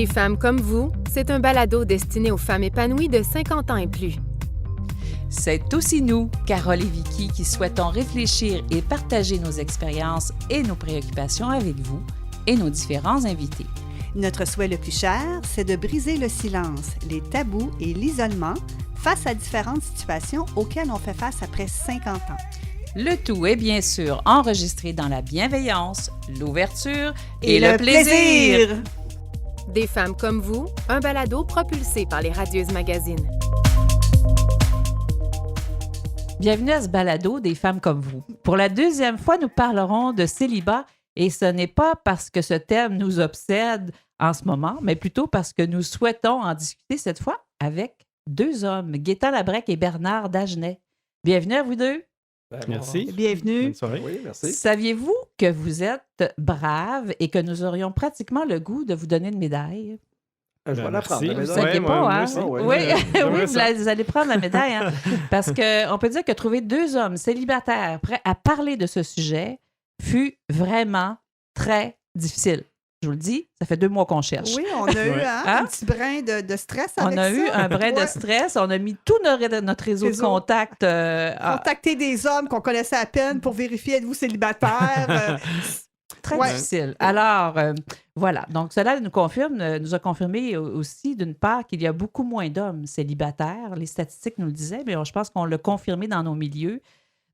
Des femmes comme vous, c'est un balado destiné aux femmes épanouies de 50 ans et plus. C'est aussi nous, Carole et Vicky, qui souhaitons réfléchir et partager nos expériences et nos préoccupations avec vous et nos différents invités. Notre souhait le plus cher, c'est de briser le silence, les tabous et l'isolement face à différentes situations auxquelles on fait face après 50 ans. Le tout est bien sûr enregistré dans la bienveillance, l'ouverture et le le plaisir. Des femmes comme vous, un balado propulsé par les Radieuses Magazines. Bienvenue à ce balado des femmes comme vous. Pour la deuxième fois, nous parlerons de célibat et ce n'est pas parce que ce thème nous obsède en ce moment, mais plutôt parce que nous souhaitons en discuter cette fois avec deux hommes, Gaétan Labrec et Bernard Dagenais. Bienvenue à vous deux. Merci. Bienvenue. Bonne soirée. Oui, merci. Saviez-vous que vous êtes braves et que nous aurions pratiquement le goût de vous donner une médaille? Je vais la prendre. merci. Vous ne la saviez médaille. pas, moi hein? aussi. Oui, Ouais, oui, vous allez prendre la médaille. Hein? Parce qu'on peut dire que trouver deux hommes célibataires prêts à parler de ce sujet fut vraiment très difficile. Je vous le dis, ça fait 2 mois qu'on cherche. Oui, on a eu Ouais. un petit brin de stress avec On ça. a eu un brin de Ouais. stress. On a mis tout notre réseau de contacts. Contacter des hommes qu'on connaissait à peine pour vérifier êtes-vous célibataire. Très Ouais. difficile. Alors, voilà. Donc, cela nous a confirmé aussi, d'une part, qu'il y a beaucoup moins d'hommes célibataires. Les statistiques nous le disaient, mais je pense qu'on l'a confirmé dans nos milieux.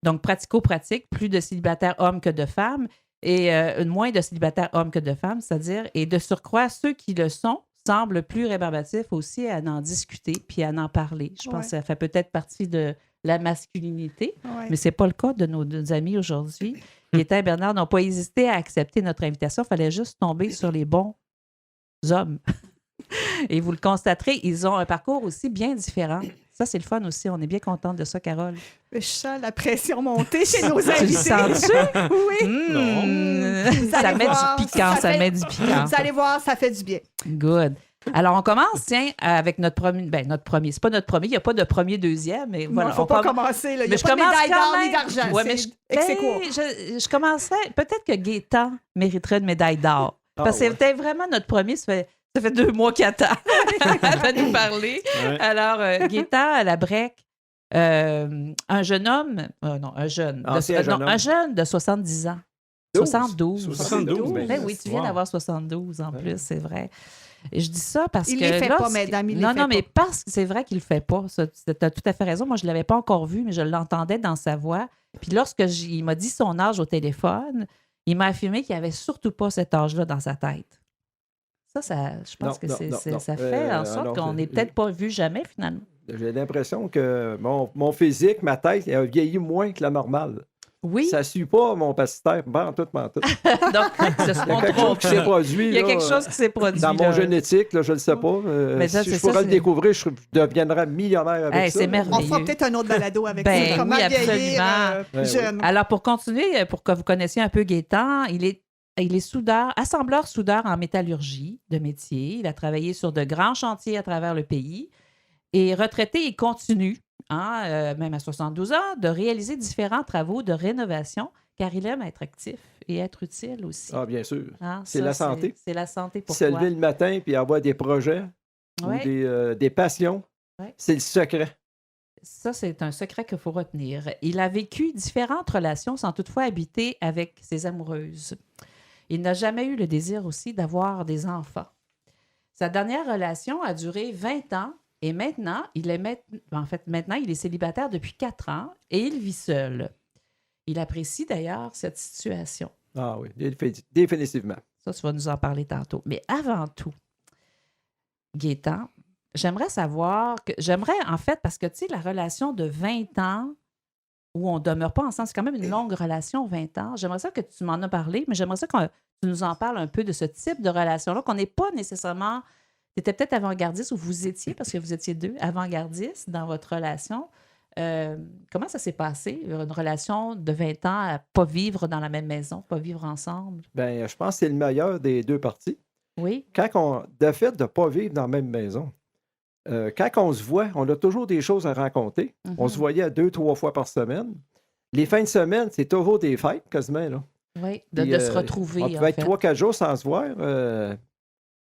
Donc, pratico-pratique, plus de célibataires hommes que de femmes et moins de célibataires hommes que de femmes, c'est-à-dire, et de surcroît, ceux qui le sont semblent plus rébarbatifs aussi à en discuter puis à en parler. Je pense que ça fait peut-être partie de la masculinité, Ouais. mais ce n'est pas le cas de nos amis aujourd'hui. Gaétan et Bernard n'ont pas hésité à accepter notre invitation. Il fallait juste tomber sur les bons hommes. Et vous le constaterez, ils ont un parcours aussi bien différent. Ça, c'est le fun aussi. On est bien contente de ça, Carole. Je sens la pression monter chez nos Tu le invités. sens-tu? Oui. Mmh. Ça allez met voir, du piquant, ça fait- met du piquant. Vous allez voir, ça fait du bien. Good. Alors, on commence, tiens, avec notre premier. Ben, notre premier. C'est pas notre premier. Il n'y a pas de premier, deuxième. Mais Il voilà. ne faut on pas comm- commencer. Là. Il n'y Mais a je pas de commence médaille quand d'or ni même. d'argent. Ouais, mais C'est ex aequo. je commencerais. Peut-être que Gaétan mériterait une médaille d'or. Parce que ouais. c'était vraiment notre premier. Ça fait 2 mois qu'il attend à nous parler. Ouais. Alors, Gaétan Labrec, un jeune homme. Non, un jeune. Ancien jeune homme. Un jeune de 70 ans. 12. 72. 72, Ben oui, tu viens Wow. d'avoir 72 en plus, c'est vrai. Et je dis ça parce Il que. les fait là, pas, mesdames, il les non, fait non, mais pas. parce que c'est vrai qu'il le fait pas. Tu as tout à fait raison. Moi, je ne l'avais pas encore vu, mais je l'entendais dans sa voix. Puis lorsque il m'a dit son âge au téléphone, il m'a affirmé qu'il n'avait surtout pas cet âge-là dans sa tête. Ça je pense Non, que non, non. ça fait en sorte non, qu'on n'est peut-être pas vu jamais, finalement. J'ai l'impression que mon physique, ma tête, elle a vieilli moins que la normale. Oui. Ça ne suit pas mon pacitaire, pas en tout. Donc, ce Il y sont a quelque chose qui s'est produit. Il y a là, quelque chose qui s'est produit. dans là. mon génétique, là, je ne le sais pas. Mais ça, si c'est je ça, pourrais le c'est- découvrir, je deviendrais millionnaire avec Hey, ça. c'est là. merveilleux. On fera peut-être un autre balado avec Ben ça. Comment oui, vieillir absolument. Ouais, jeune. Alors, pour continuer, pour que vous connaissiez un peu Gaétan, il est soudeur, assembleur-soudeur en métallurgie de métier. Il a travaillé sur de grands chantiers à travers le pays. Et retraité, il continue, même à 72 ans, de réaliser différents travaux de rénovation, car il aime être actif et être utile aussi. Ah, bien sûr. Hein, c'est ça, la santé. C'est la santé pour Se toi. lever le matin puis avoir des projets Ouais. ou des passions, Ouais. c'est le secret. Ça, c'est un secret qu'il faut retenir. Il a vécu différentes relations sans toutefois habiter avec ses amoureuses. Il n'a jamais eu le désir aussi d'avoir des enfants. Sa dernière relation a duré 20 ans et maintenant, maintenant, il est célibataire depuis 4 ans et il vit seul. Il apprécie d'ailleurs cette situation. Ah oui, définitivement. Ça, tu vas nous en parler tantôt. Mais avant tout, Gaétan, j'aimerais en fait, parce que, tu sais, la relation de 20 ans où on ne demeure pas ensemble, c'est quand même une longue relation, 20 ans. J'aimerais ça que tu m'en as parlé, mais j'aimerais ça que tu nous en parles un peu de ce type de relation-là, qu'on n'est pas nécessairement... Tu étais peut-être avant-gardiste, ou vous étiez, parce que vous étiez deux, avant-gardistes dans votre relation. Comment ça s'est passé, une relation de 20 ans à ne pas vivre dans la même maison, pas vivre ensemble? Ben, je pense que c'est le meilleur des deux parties. Oui. De fait, de ne pas vivre dans la même maison. Quand on se voit, on a toujours des choses à raconter. Mhm. On se voyait 2-3 fois par semaine. Les fins de semaine, c'est toujours des fêtes, quasiment. Là. Oui, Puis, de se retrouver, On en pouvait être fait. 3-4 jours sans se voir.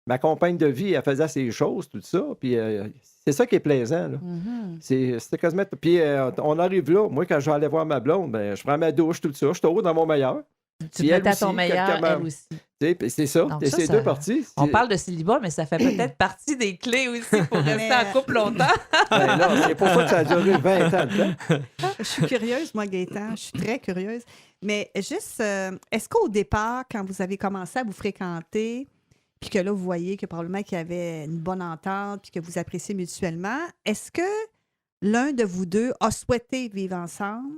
ma compagne de vie, elle faisait ses choses, tout ça. Puis c'est ça qui est plaisant. Là. C'était quasiment. Puis on arrive là. Moi, quand j'allais voir ma blonde, ben, je prends ma douche, tout ça. Je suis au dans mon meilleur. Tu te mettais à ton meilleur, elle aussi. C'est ça. Donc, c'est deux parties. On parle de célibat, mais ça fait peut-être partie des clés aussi pour rester en couple longtemps. Ben là, c'est pour ça que ça a duré 20 ans de temps. Je suis curieuse, moi, Gaétan. Je suis très curieuse. Mais juste, est-ce qu'au départ, quand vous avez commencé à vous fréquenter, puis que là, vous voyez que probablement qu'il y avait une bonne entente, puis que vous appréciez mutuellement, est-ce que l'un de vous deux a souhaité vivre ensemble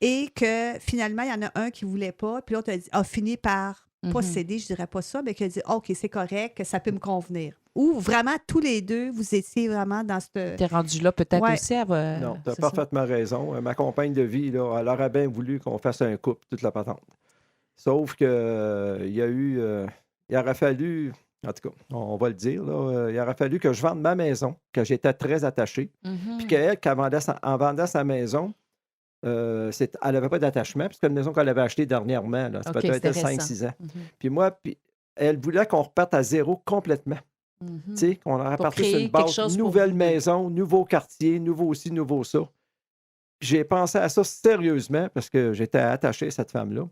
et que finalement, il y en a un qui ne voulait pas, puis l'autre a fini par pas céder, je dirais pas ça, mais qui a dit OK, c'est correct, que ça peut me convenir. Ou vraiment, tous les deux, vous étiez vraiment dans cette. T'es rendu là peut-être aussi. Non, tu as parfaitement raison. Ma compagne de vie, là, elle aurait bien voulu qu'on fasse un couple, toute la patente. Sauf que il aurait fallu, en tout cas, on va le dire, là, il aurait fallu que je vende ma maison, que j'étais très attaché, puis qu'elle, en vendant sa maison, elle n'avait pas d'attachement, puisque la maison qu'elle avait achetée dernièrement, là, ça peut-être 5-6 ans. Puis moi, elle voulait qu'on reparte à zéro complètement. Tu sais, qu'on aurait parti sur une base, nouvelle maison, nouveau quartier, nouveau ci, nouveau ça. J'ai pensé à ça sérieusement, parce que j'étais attaché à cette femme-là.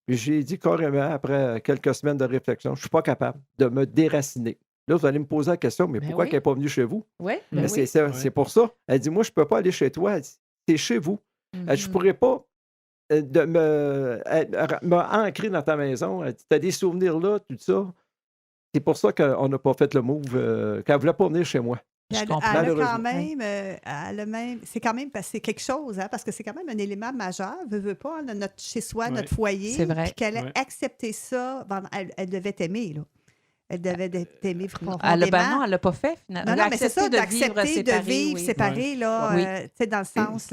Puis j'ai dit carrément, après quelques semaines de réflexion, je ne suis pas capable de me déraciner. Là, vous allez me poser la question, mais pourquoi elle n'est pas venue chez vous? Oui, c'est pour ça. Elle dit, moi, je ne peux pas aller chez toi. Elle dit, c'est chez vous. Je ne pourrais pas me ancrer dans ta maison. Tu as des souvenirs là, tout ça. C'est pour ça qu'on n'a pas fait le move, qu'elle ne voulait pas venir chez moi. Elle a même, c'est quand même c'est quelque chose, hein, parce que c'est quand même un élément majeur, veut pas, notre chez-soi, notre foyer. C'est vrai. Puis qu'elle ait accepté ça, elle devait t'aimer, là. Elle devait t'aimer profondément. Non, elle l'a pas fait, finalement. Non, mais c'est ça, d'accepter de vivre séparé, là, tu sais, dans le sens,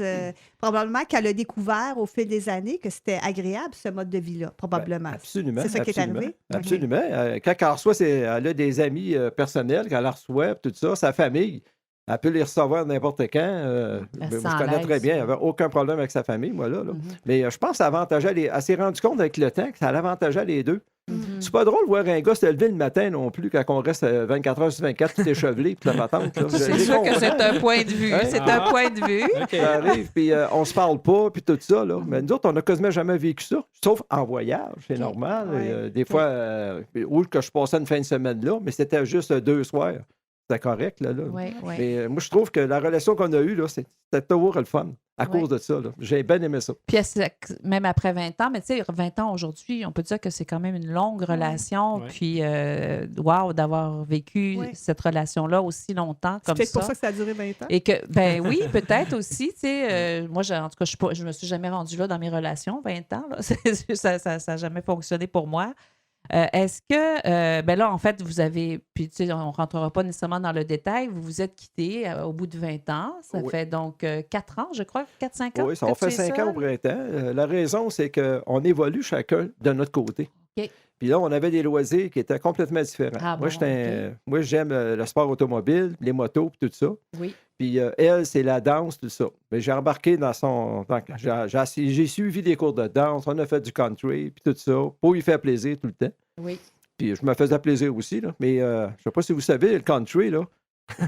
probablement qu'elle a découvert au fil des années que c'était agréable, ce mode de vie-là, probablement. Absolument. C'est ça qui est arrivé? Absolument. Quand elle reçoit, elle a des amis personnels, quand elle reçoit, tout ça, sa famille, elle peut les recevoir n'importe quand. Je connais très bien, elle n'avait aucun problème avec sa famille, moi, là. Mais je pense qu'elle s'est rendue compte avec le temps que ça l'avantageait les deux. C'est pas drôle de voir un gars se lever le matin non plus quand on reste 24 heures sur 24 tout échevelé puis la patente. C'est sûr que c'est un point de vue. C'est un point de vue. Ça arrive, puis on se parle pas, puis tout ça. Là. Mais nous autres, on n'a quasiment jamais vécu ça, sauf en voyage, c'est normal. Des fois, où que je passais une fin de semaine là, mais c'était juste 2 soirs. C'était correct, là. Mais moi, je trouve que la relation qu'on a eue, là, c'était toujours le fun à cause de ça. Là. J'ai bien aimé ça. Puis même après 20 ans, mais tu sais, 20 ans aujourd'hui, on peut dire que c'est quand même une longue relation. Puis, wow, d'avoir vécu cette relation-là aussi longtemps comme ça. C'est pour ça que ça a duré 20 ans? Et que, oui, peut-être aussi. Tu sais, moi, en tout cas, je me suis jamais rendue là dans mes relations, 20 ans. Là. Ça n'a jamais fonctionné pour moi. Est-ce que, là, en fait, vous avez, puis tu sais, on ne rentrera pas nécessairement dans le détail, vous vous êtes quittés au bout de 20 ans. Ça fait donc 4 ans, je crois, 4-5 ans? Oui, ça fait 5 ans au printemps. La raison, c'est qu'on évolue chacun de notre côté. OK. Puis là, on avait des loisirs qui étaient complètement différents. Moi, j'aime le sport automobile, les motos, puis tout ça. Oui. Puis elle, c'est la danse, tout ça. Mais j'ai embarqué dans son... J'ai suivi des cours de danse, on a fait du country, puis tout ça, pour lui faire plaisir tout le temps. Oui. Puis je me faisais plaisir aussi, là. Mais je ne sais pas si vous savez, le country, là,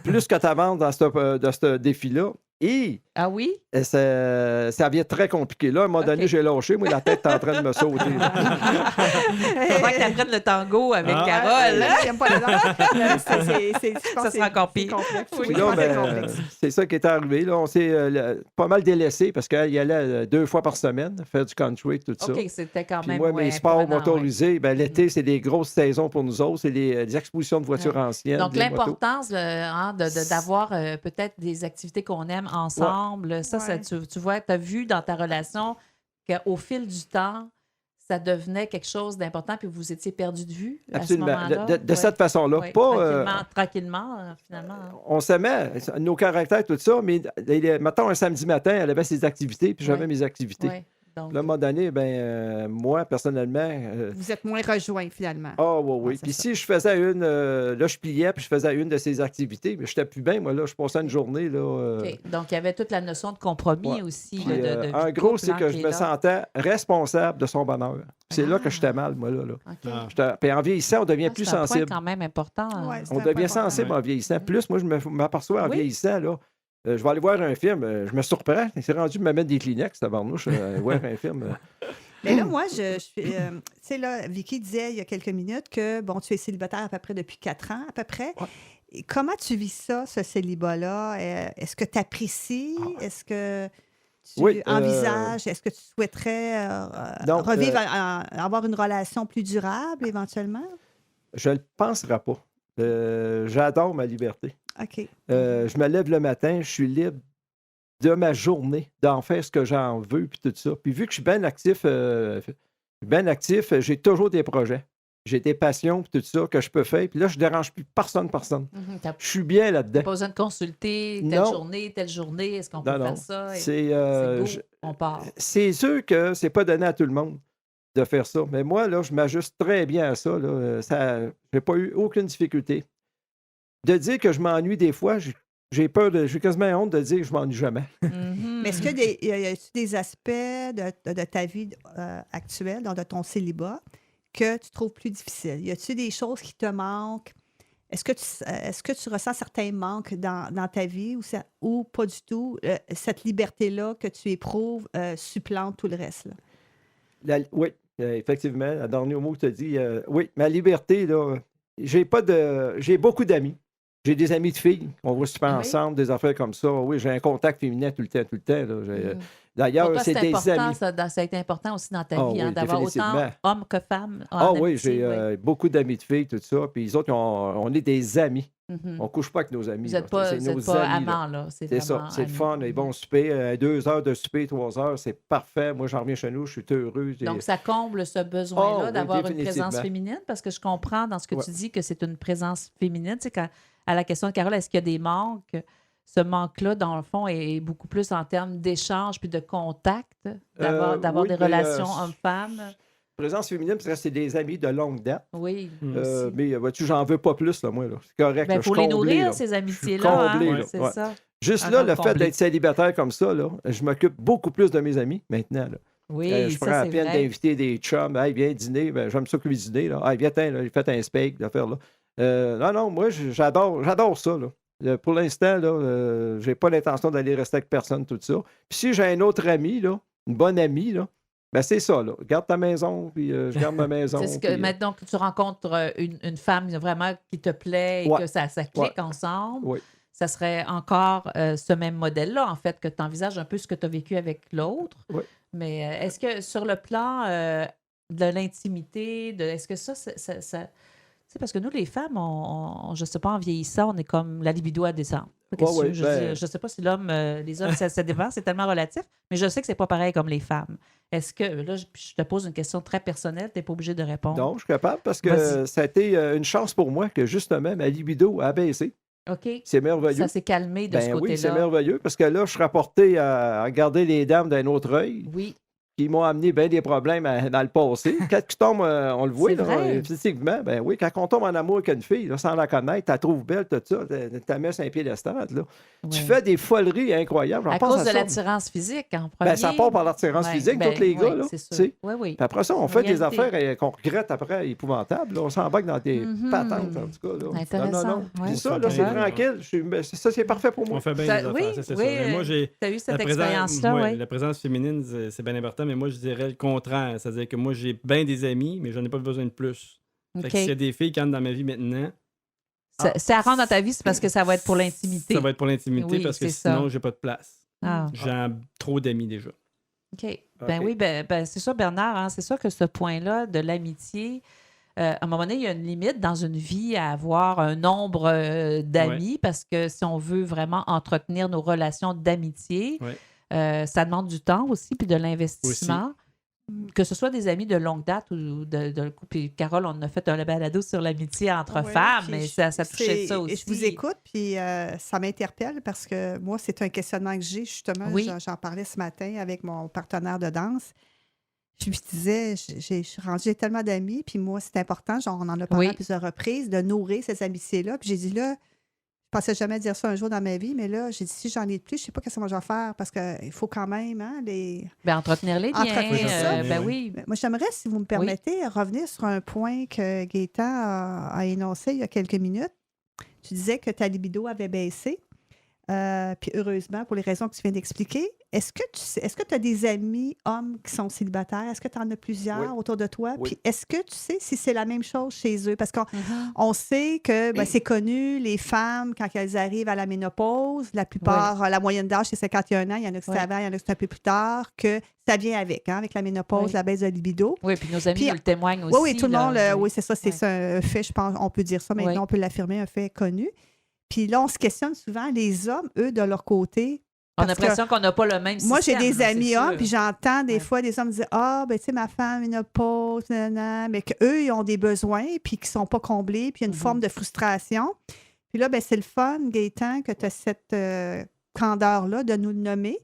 plus que tu avances dans ce défi-là, ah oui? Ça devient très compliqué. Là, à un moment donné, j'ai lâché. Moi, la tête est en train de me sauter. Il faudrait que tu apprennes le tango avec Carole. J'aime pas les danses. Ça sera encore pire. C'est ça qui est arrivé. Là, on s'est pas mal délaissé parce qu'elle y allait 2 fois par semaine faire du country, tout ça. OK, c'était quand même. Puis moi, mes sports motorisés, l'été, c'est des grosses saisons pour nous autres. C'est des expositions de voitures anciennes. Donc, l'importance d'avoir peut-être des activités qu'on aime ensemble. Ça, tu vois, tu as vu dans ta relation qu'au fil du temps, ça devenait quelque chose d'important, puis vous étiez perdu de vue. Absolument. À ce moment-là. De cette façon-là. Pas, tranquillement, finalement. On s'aimait, nos caractères, tout ça, mais mettons un samedi matin, elle avait ses activités, puis j'avais mes activités. Donc, Là, à un moment donné, moi, personnellement, Vous êtes moins rejoints, finalement. ah oui, Ouais, oui. c'est Puis ça. si je faisais là, je pliais, puis je faisais une de ces activités, mais je n'étais plus bien, moi, là, je passais une journée, là. OK. Donc, il y avait toute la notion de compromis Ouais. aussi, Puis, là, de vie en de gros, couple, c'est hein, que qui je est me là. sentais responsable de son bonheur. Puis c'est là que j'étais Ah. mal, moi, là. OK. Ah. Puis en vieillissant, on devient plus C'est un point sensible. quand même important. Ouais, c'est On un point devient important. sensible Ouais. en vieillissant. Plus, moi, je m'aperçois en Oui. vieillissant, là. Je vais aller voir un film, je me surprends. C'est rendu de me mettre des Kleenex, tabarnouche, voir un film. Mais là, moi, je suis. Tu sais, là, Vicky disait il y a quelques minutes que, bon, tu es célibataire à peu près depuis 4 ans, à peu près. Ouais. Et comment tu vis ça, ce célibat-là? Est-ce que tu apprécies? Est-ce que tu Oui, envisages? Est-ce que tu souhaiterais donc, revivre, avoir une relation plus durable, éventuellement? Je ne le penserai pas. J'adore ma liberté. OK. Je me lève le matin, je suis libre de ma journée, d'en faire ce que j'en veux, puis tout ça. Puis vu que je suis bien actif, j'ai toujours des projets. J'ai des passions, puis tout ça, que je peux faire. Puis là, je ne dérange plus personne. Mhm. T'as Je suis bien là-dedans. pas besoin de consulter Non. telle journée, est-ce qu'on peut Non, non. faire ça? Et C'est c'est go, je- on part. c'est sûr que c'est pas donné à tout le monde de faire ça. Mais moi, là, je m'ajuste très bien à ça. Je n'ai pas eu aucune difficulté. De dire que je m'ennuie des fois, j'ai quasiment honte de dire que je m'ennuie jamais. Mhm. Mais est-ce que y a-t-il des aspects de ta vie actuelle, donc de ton célibat, que tu trouves plus difficiles? Y a-t-il des choses qui te manquent? Est-ce que tu ressens certains manques dans ta vie ou pas du tout? Cette liberté-là que tu éprouves supplante tout le reste, là? Oui, effectivement, le dernier mot que tu as dit, oui, ma liberté, là, j'ai beaucoup d'amis. J'ai des amis de filles, on va super Oui. ensemble, des affaires comme ça. Oui, j'ai un contact féminin tout le temps, là. Mhm. D'ailleurs, Pour toi, c'est des important, amis. ça a été important aussi dans ta Ah vie, hein, oui, d'avoir autant définitivement. hommes que femmes. Ah en oui, amitié, j'ai beaucoup d'amis de filles, tout ça. Puis les autres, on est des amis. Mhm. On ne couche pas avec nos amis. Vous là. n'êtes pas, C'est vous êtes nos pas amis, là. amants, là. C'est ça, vraiment c'est le amis. fun. Ils vont souper, 2 heures de souper, 3 heures, c'est parfait. Moi, j'en reviens chez nous, je suis heureux. Donc, ça comble ce besoin-là Ah oui, d'avoir une définitivement. présence féminine, parce que je comprends dans ce que Ouais. tu dis que c'est une présence féminine. Tu sais, à la question de Carole, est-ce qu'il y a des manques? Ce manque-là, dans le fond, est beaucoup plus en termes d'échange puis de contact, d'avoir oui, des mais, relations hommes-femmes. Présence féminine, parce que c'est des amis de longue date. Oui. Mm. Mais vois-tu, j'en veux pas plus, là, moi. Là. C'est correct. Ben, là, je pour suis les comblé, nourrir, là. ces Je suis amitiés-là. comblé, Hein? là. C'est Ouais. ça. Juste Ah là, non, le fait comblé. d'être célibataire comme ça, là, je m'occupe beaucoup plus de mes amis maintenant. Là. Oui, Je prends ça, la c'est peine vrai. d'inviter des chums. Hey, viens dîner. Ben, j'aime ça cuisiner. Là. Hey, viens, j'ai fait un steak, d'affaires là. Non, moi, j'adore ça. Là. Pour l'instant, là, j'ai pas l'intention d'aller rester avec personne, tout ça. Puis si j'ai un autre ami, là, une bonne amie, là, ben c'est ça. Là. Garde ta maison, puis je garde ma maison. C'est ce que puis, maintenant que tu rencontres une femme vraiment qui te plaît et Ouais. que ça clique ensemble, Oui. ça serait encore ce même modèle-là, en fait, que tu envisages un peu ce que tu as vécu avec l'autre. Oui. Mais est-ce que sur le plan de l'intimité, est-ce que ça tu sais, parce que nous, les femmes, je ne sais pas, en vieillissant, on est comme la libido à descendre. Ouais, Je ne sais pas si les hommes, ça dépend, c'est tellement relatif, mais je sais que c'est pas pareil comme les femmes. Est-ce que, là, je te pose une question très personnelle, tu n'es pas obligé de répondre. Non, je suis capable parce que Vas-y. ça a été une chance pour moi que justement ma libido a baissé. OK. C'est merveilleux. Ça s'est calmé de ce Ben côté-là. oui, c'est merveilleux parce que là, je suis rapporté à regarder les dames d'un autre œil Oui. qui m'ont amené bien des problèmes dans le passé. Quand tu tombes, on le voit, C'est là, vrai. effectivement, ben oui, quand on tombe en amour avec une fille, là, sans la connaître, tu la trouves belle, tout ça, tu la mets sur un piédestal, là. Tu Ouais. fais des foleries incroyables. J'en À pense cause de ça. l'attirance physique, en premier. Ben, ça part par l'attirance Ouais, physique, ben, tous les gars, ouais, là. c'est sûr. tu sais. Oui, oui. Puis après ça, on C'est fait une des réalité. affaires qu'on regrette après, épouvantables. Là. On s'embarque dans des Mhm. patentes, en tout cas. Là. Intéressant. Non. Ouais. Puis ça, là, c'est Ouais. tranquille. Ça, c'est parfait pour moi. On fait bien Ça- des oui, affaires, ça, c'est oui, sûr. Mais moi, j'ai... Tu as eu cette La présence- expérience-là, ouais, oui. La présence féminine, c'est bien important, mais moi, je dirais le contraire. C'est-à-dire que moi, j'ai bien des amis, mais j'en ai pas besoin de plus. Fait OK. que s'il y a des filles qui entrent dans ma vie maintenant, Ça rentre dans ta vie, c'est parce que ça va être pour l'intimité. ça va être pour l'intimité Oui, parce que c'est ça. sinon, j'ai pas de place. Ah. J'ai trop d'amis déjà. OK. Ben OK. oui, ben, c'est ça, Bernard. Hein, c'est ça que ce point-là de l'amitié, à un moment donné, il y a une limite dans une vie à avoir un nombre d'amis parce que si on veut vraiment entretenir nos relations d'amitié, Ouais. ça demande du temps aussi puis de l'investissement. Que ce soit des amis de longue date ou de couple. Puis Carole, on a fait un balado sur l'amitié entre Oui, femmes, puis mais ça touchait ça aussi. Je vous écoute, puis ça m'interpelle parce que moi, c'est un questionnement que j'ai, justement. Oui. J'en parlais ce matin avec mon partenaire de danse. Je lui disais, je suis rendue, j'ai tellement d'amis, puis moi, c'est important, genre, on en a parlé Oui. à plusieurs reprises, de nourrir ces amitiés-là. Puis j'ai dit, là, je pensais jamais dire ça un jour dans ma vie, mais là, j'ai dit, si j'en ai de plus, je sais pas qu'est-ce que moi je vais faire, parce qu'il faut quand même, hein, Ben, entretenir les liens. Entretenir ça. Ben Oui. oui. Mais moi, j'aimerais, si vous me permettez, revenir sur un point que Gaétan a énoncé il y a quelques minutes. Tu disais que ta libido avait baissé. Puis heureusement, pour les raisons que tu viens d'expliquer. Est-ce que tu as des amis hommes qui sont célibataires? Est-ce que tu en as plusieurs Oui. autour de toi? Oui. Puis est-ce que tu sais si c'est la même chose chez eux? Parce qu'on Mhm. on sait que c'est connu, les femmes, quand elles arrivent à la ménopause, la plupart, la moyenne d'âge, c'est 51 ans. Il y en a qui c'est Oui. avant, il y en a qui c'est un peu plus tard, que ça vient avec la ménopause, Oui. la baisse de libido. Oui, puis nos amis Puis- nous le témoignent aussi. Oui, tout le là. monde, oui, c'est ça, c'est Ouais. ça, un fait, je pense, on peut dire ça maintenant, Oui. on peut l'affirmer, un fait connu. Puis là, on se questionne souvent, les hommes, eux, de leur côté. On a parce que l'impression qu'on n'a pas le même moi, j'ai système. des là, amis c'est hommes, sûr. puis j'entends des Ouais. fois des hommes dire ah, ben tu sais, ma femme, ménopause, nanana, mais qu'eux, ils ont des besoins, puis qui ne sont pas comblés, puis il y a une Mhm. forme de frustration. Puis là, ben c'est le fun, Gaétan, que tu as cette candeur-là de nous le nommer.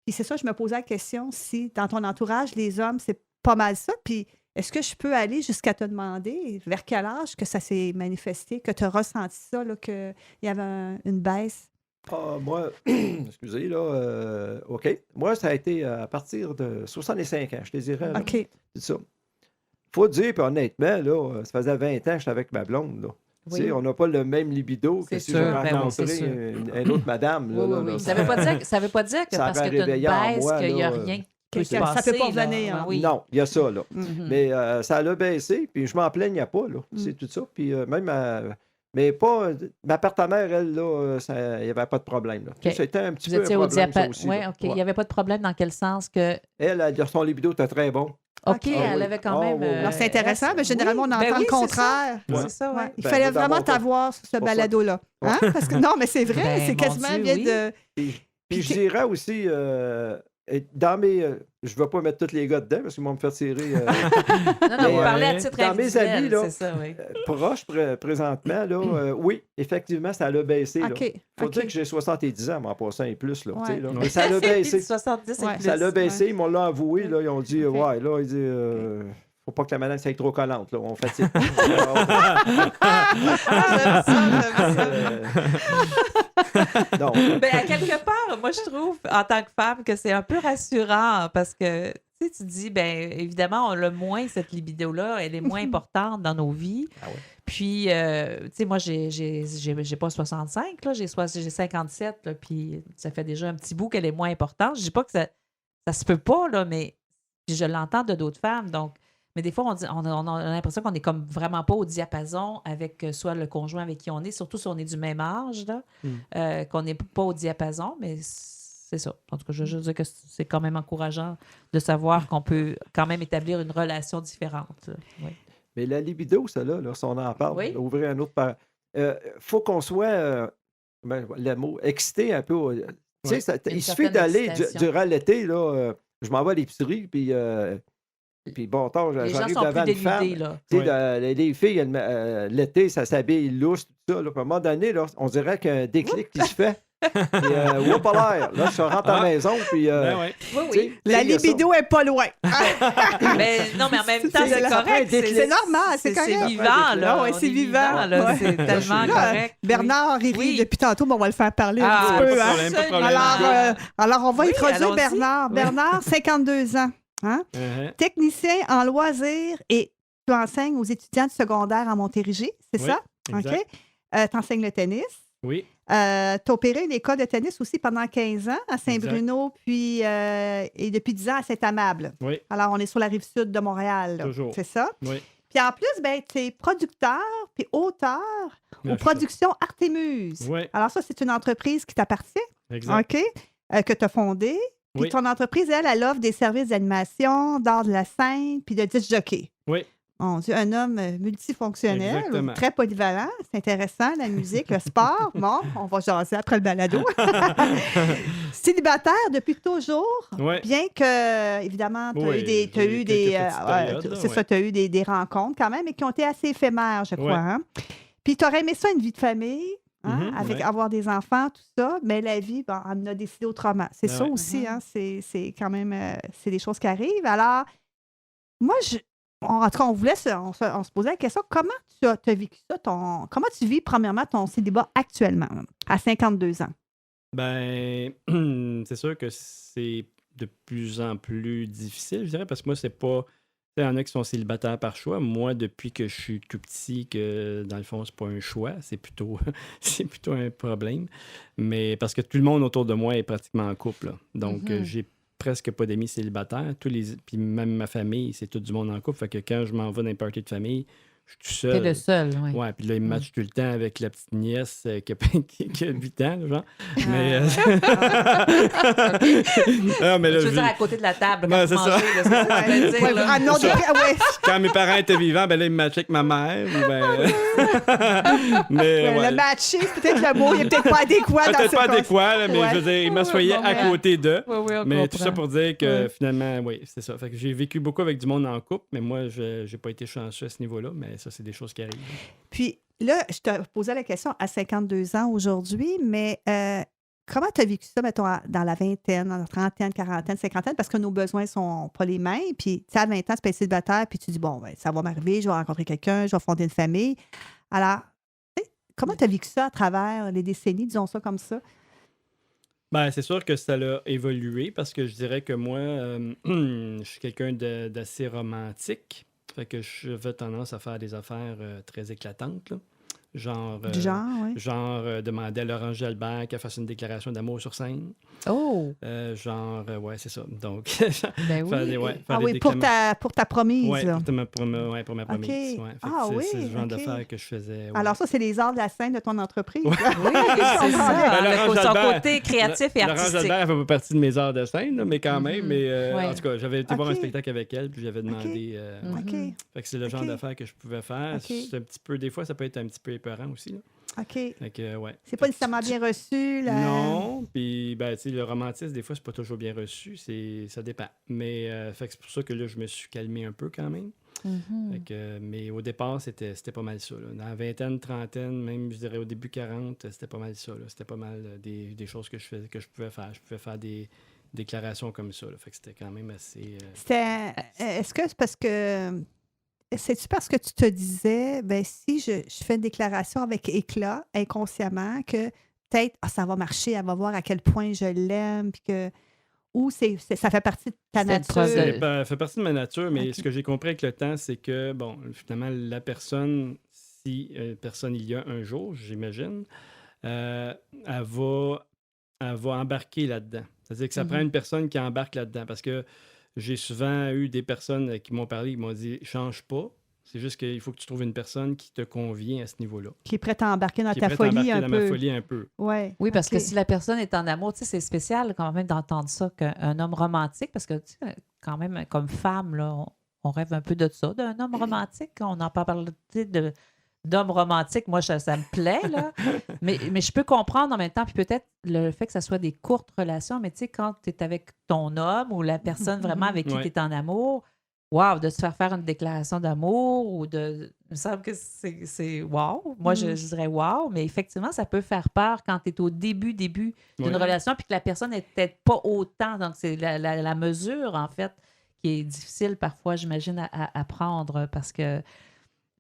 Puis c'est ça, je me posais la question si dans ton entourage, les hommes, c'est pas mal ça. Puis est-ce que je peux aller jusqu'à te demander vers quel âge que ça s'est manifesté, que tu as ressenti ça, qu'il y avait une baisse? Ah, moi, excusez, là, OK. Moi, ça a été à partir de 65 ans, je te dirais. Là, OK. c'est ça. Faut dire, puis honnêtement, là, ça faisait 20 ans que j'étais avec ma blonde. Là. Oui. Tu sais, on n'a pas le même libido que C'est si sûr, je ben oui, rencontrais c'est sûr. une autre madame. Là, Oui, là, oui, là, oui. Ça ne veut pas dire que ça parce aurait que tu as une réveillé en baisse, moi, qu'il n'y a là, rien qui peut se ça passer. peut pas là. revenir, Ben hein. oui. Non, il y a ça, là. Mhm. Mais ça l'a baissé, puis je m'en plaignais pas, là. C'est tout ça. Puis même, mais pas. Ma partenaire, elle, là, il n'y avait pas de problème. Là. OK. C'était un petit Vous peu étiez un au problème, ça diapason. aussi. Oui, là. OK. Ouais. Il n'y avait pas de problème dans quel sens que. Son libido était très bon. OK, OK. elle oui. avait quand Ah, même. oui, oui. Alors, c'est intéressant, mais généralement, on entend ben oui, le c'est contraire. ça. Ouais. C'est ça, Ouais. oui. Il Ben, fallait moi, dans vraiment mon cas. t'avoir sur ce Pour ça. balado-là. Hein? Parce que, non, mais c'est vrai, Ben, c'est mon quasiment Dieu, bien oui. de. Puis je dirais aussi, dans mes. Je ne vais pas mettre tous les gars dedans parce qu'ils vont me faire tirer. Non, non, vous Mais, parlez à titre dans mes individuel, amis, là, c'est ça, oui. Proche présentement, là, oui, effectivement, ça l'a baissé. OK. Il faut OK. dire que j'ai 70 ans, mais en passant et plus. Là, tu sais, Ouais. là. Ouais. Mais ça l'a Puis baissé. 70 et Ouais. plus. Ça l'a baissé, ils m'ont avoué. Là, ils ont dit, OK. ouais, là, ils disent, faut pas que la madame soit trop collante. Là, on fatigue. Ah, j'aime ça. Non. Ben, à quelque part, moi, je trouve, en tant que femme, que c'est un peu rassurant parce que tu dis, ben évidemment, on a moins cette libido-là, elle est moins importante dans nos vies. Ah ouais. Puis, tu sais, moi, j'ai pas 65, là, j'ai 57, là, puis ça fait déjà un petit bout qu'elle est moins importante. Je dis pas que ça se peut pas, là, mais puis je l'entends de d'autres femmes, donc. Mais des fois, on a l'impression qu'on n'est comme vraiment pas au diapason avec soit le conjoint avec qui on est, surtout si on est du même âge, là, qu'on n'est pas au diapason, mais c'est ça. En tout cas, je veux dire que c'est quand même encourageant de savoir qu'on peut quand même établir une relation différente. Là. Oui. Mais la libido, ça, là, si on en parle, Oui. ouvrir un autre par. Faut qu'on soit, le mot, excité un peu. Tu sais, Une il suffit certaine d'aller excitation. durant l'été, là, je m'en vais à l'épicerie, puis bon, temps, Les gens j'arrive sont devant plus une femme. dénudés, là. Tu sais, les filles, l'été, ça s'habille lousse, tout ça. Là. Puis à un moment donné, là, on dirait qu'il y a un déclic qui se fait. Puis, whoop, là, je rentre à la maison, puis... Ben ouais. Oui, tu sais, oui. La il y a ça. libido est pas loin. Mais non, mais en même temps, C'est c'est la- correct. c'est normal, c'est correct. C'est vivant, là. Ah ouais, On c'est est vivant. là. Ouais. C'est tellement Là, correct. Bernard, il rit Oui. depuis tantôt, mais on va le faire parler Ah, un Pas petit de peu. Hein? problème, pas de problème. Alors, on va Oui, introduire allons-y. Bernard. Oui. Bernard, 52 ans. Hein? Uh-huh. Technicien en loisirs et tu enseignes aux étudiants du secondaire à Montérégie, c'est Oui, ça? exact. OK. Tu enseignes le tennis. Oui, Tu as opéré une école de tennis aussi pendant 15 ans à Saint-Bruno, puis et depuis 10 ans à Saint-Amable. oui, Alors, on est sur la rive sud de Montréal. là. Toujours. C'est ça? oui. Puis en plus, ben, tu es producteur puis auteur aux productions Artémuse. Oui, Alors, ça, c'est une entreprise qui t'appartient, exact. OK? Que tu as fondée. Puis Oui. ton entreprise, elle offre des services d'animation, d'art de la scène, puis de disc jockey. Oui. Mon Dieu, un homme multifonctionnel, Exactement. très polyvalent. C'est intéressant, la musique, le sport. Bon, on va jaser après le balado. Célibataire depuis toujours, Oui. bien que, évidemment, tu as Oui, eu des, j'ai eu quelques petites périodes, là, c'est ouais. ça, tu as eu des rencontres quand même, mais qui ont été assez éphémères, je crois. Ouais. Hein? Puis tu aurais aimé ça, une vie de famille, hein, Mhm, avec ouais. avoir des enfants, tout ça, mais la vie, bon, on en a décidé autrement. C'est Ben ça ouais. aussi, Mhm. hein, c'est quand même, c'est des choses qui arrivent. Alors, Moi, en tout cas, on se posait la question, comment tu as vécu ça? Comment tu vis, premièrement, ton célibat actuellement, à 52 ans? Ben, c'est sûr que c'est de plus en plus difficile, je dirais, parce que moi, c'est pas. Il y en a qui sont célibataires par choix. Moi, depuis que je suis tout petit, que dans le fond, c'est pas un choix, c'est plutôt, c'est plutôt un problème. Mais parce que tout le monde autour de moi est pratiquement en couple, là. Donc, j'ai presque pas d'amis célibataires. Puis même ma famille, c'est tout du monde en couple. Fait que quand je m'en vais dans les parties de famille, je suis tout T'es le seul. seul, oui. Ouais, puis là, ils me matchent tout le temps avec la petite nièce qui a 8 ans, là, genre. Mais. Non, mais là, Je veux dire, à côté de la table, Ouais, quand c'est tu ça. mangeais, là, c'est ça que tu veux dire, Ouais, là. ah non, ouais. Quand mes parents étaient vivants, ben là, ils me matchaient avec ma mère. Ou ben... Mais, ouais. Le matcher, c'est peut-être le mot, il n'est peut-être pas adéquat dans Peut-être ce pas cas. adéquat, là, mais Ouais. je veux dire, ils m'assoyaient Ouais, à côté d'eux. Oui, oui, on Mais tout comprend. ça pour dire que Ouais. finalement, oui, c'est ça. Fait que j'ai vécu beaucoup avec du monde en couple, mais moi, je n'ai pas été chanceux à ce niveau-là, mais ça, c'est des choses qui arrivent. Puis là, je te posais la question à 52 ans aujourd'hui, mais comment tu as vécu ça, mettons, dans la vingtaine, dans la trentaine, quarantaine, cinquantaine, parce que nos besoins sont pas les mêmes. Puis, tu sais, à 20 ans, tu peux être célibataire, puis tu dis, bon, ben, ça va m'arriver, je vais rencontrer quelqu'un, je vais fonder une famille. Alors, tu sais, comment tu as vécu ça à travers les décennies, disons ça comme ça? Ben, c'est sûr que ça a évolué parce que je dirais que moi, je suis quelqu'un d'assez romantique. Fait que j'avais tendance à faire des affaires très éclatantes, là. Genre, Du genre, oui. Demander à Laurent Jalbert qu'elle fasse une déclaration d'amour sur scène. Oh, Ouais, c'est ça. Donc, ben oui. faire des, ouais, faire Ah des oui, pour ta promise. Ouais, là. pour ma promise. OK. Ouais. Fait que Ah c'est oui, ce genre OK. d'affaires que je faisais. Ouais. Alors, ça, c'est les arts de la scène de ton entreprise. Oui, c'est ça. Ben, Laurent Son Jalbert- côté créatif et Laurent artistique. Jalbert, elle fait pas partie de mes heures de scène, là, mais quand même. Mhm. Mais Ouais. en tout cas, j'avais été voir un OK. spectacle avec elle, puis j'avais demandé. Mhm. OK, Fait que c'est le genre OK. d'affaires que je pouvais faire. OK. C'est un petit peu, des fois, ça peut être un petit peu épeurant aussi, là. OK. Fait que, ouais. C'est pas nécessairement bien reçu, là. Non, puis ben, tu sais, le romantisme, des fois, c'est pas toujours bien reçu, ça dépend. Mais fait que c'est pour ça que là, je me suis calmé un peu quand même. Mhm. Fait que, mais au départ, c'était pas mal ça, là. Dans la vingtaine, trentaine, même, je dirais au début 40, c'était pas mal ça, là. C'était pas mal des choses que je pouvais faire. Je pouvais faire des déclarations comme ça, là. Fait que c'était quand même assez... Est-ce que c'est parce que. C'est-tu parce que tu te disais, ben si je fais une déclaration avec éclat, inconsciemment, que peut-être, ça va marcher, elle va voir à quel point je l'aime, puis que. Ou ça fait partie de ta C'est une nature. preuve de- Ça fait partie de ma nature, mais Ok. ce que j'ai compris avec le temps, c'est que, bon, finalement, la personne, si personne il y a un jour, j'imagine, elle va embarquer là-dedans. C'est-à-dire que ça prend une personne qui embarque là-dedans. Parce que j'ai souvent eu des personnes qui m'ont parlé, qui m'ont dit « change pas ». C'est juste qu'il faut que tu trouves une personne qui te convient à ce niveau-là. Qui est prête à embarquer dans Qui est ta prête à folie embarquer un dans peu. ma folie un peu. Ouais. Oui, parce que OK. si la personne est en amour, tu sais, c'est spécial quand même d'entendre ça, qu'un homme romantique, parce que, tu sais, quand même, comme femme, là, on rêve un peu de ça, d'un homme romantique. On en parle, tu sais, d'homme romantique. Moi, ça me plaît, là. mais je peux comprendre en même temps, puis peut-être le fait que ça soit des courtes relations, mais tu sais, quand tu es avec ton homme ou la personne vraiment avec qui Ouais. tu es en amour, wow, de se faire une déclaration d'amour ou de... Il me semble que c'est wow. Moi, je dirais wow, mais effectivement, ça peut faire peur quand tu es au début d'une Ouais. relation puis que la personne n'est peut-être pas autant. Donc, c'est la mesure, en fait, qui est difficile parfois, j'imagine, à prendre parce que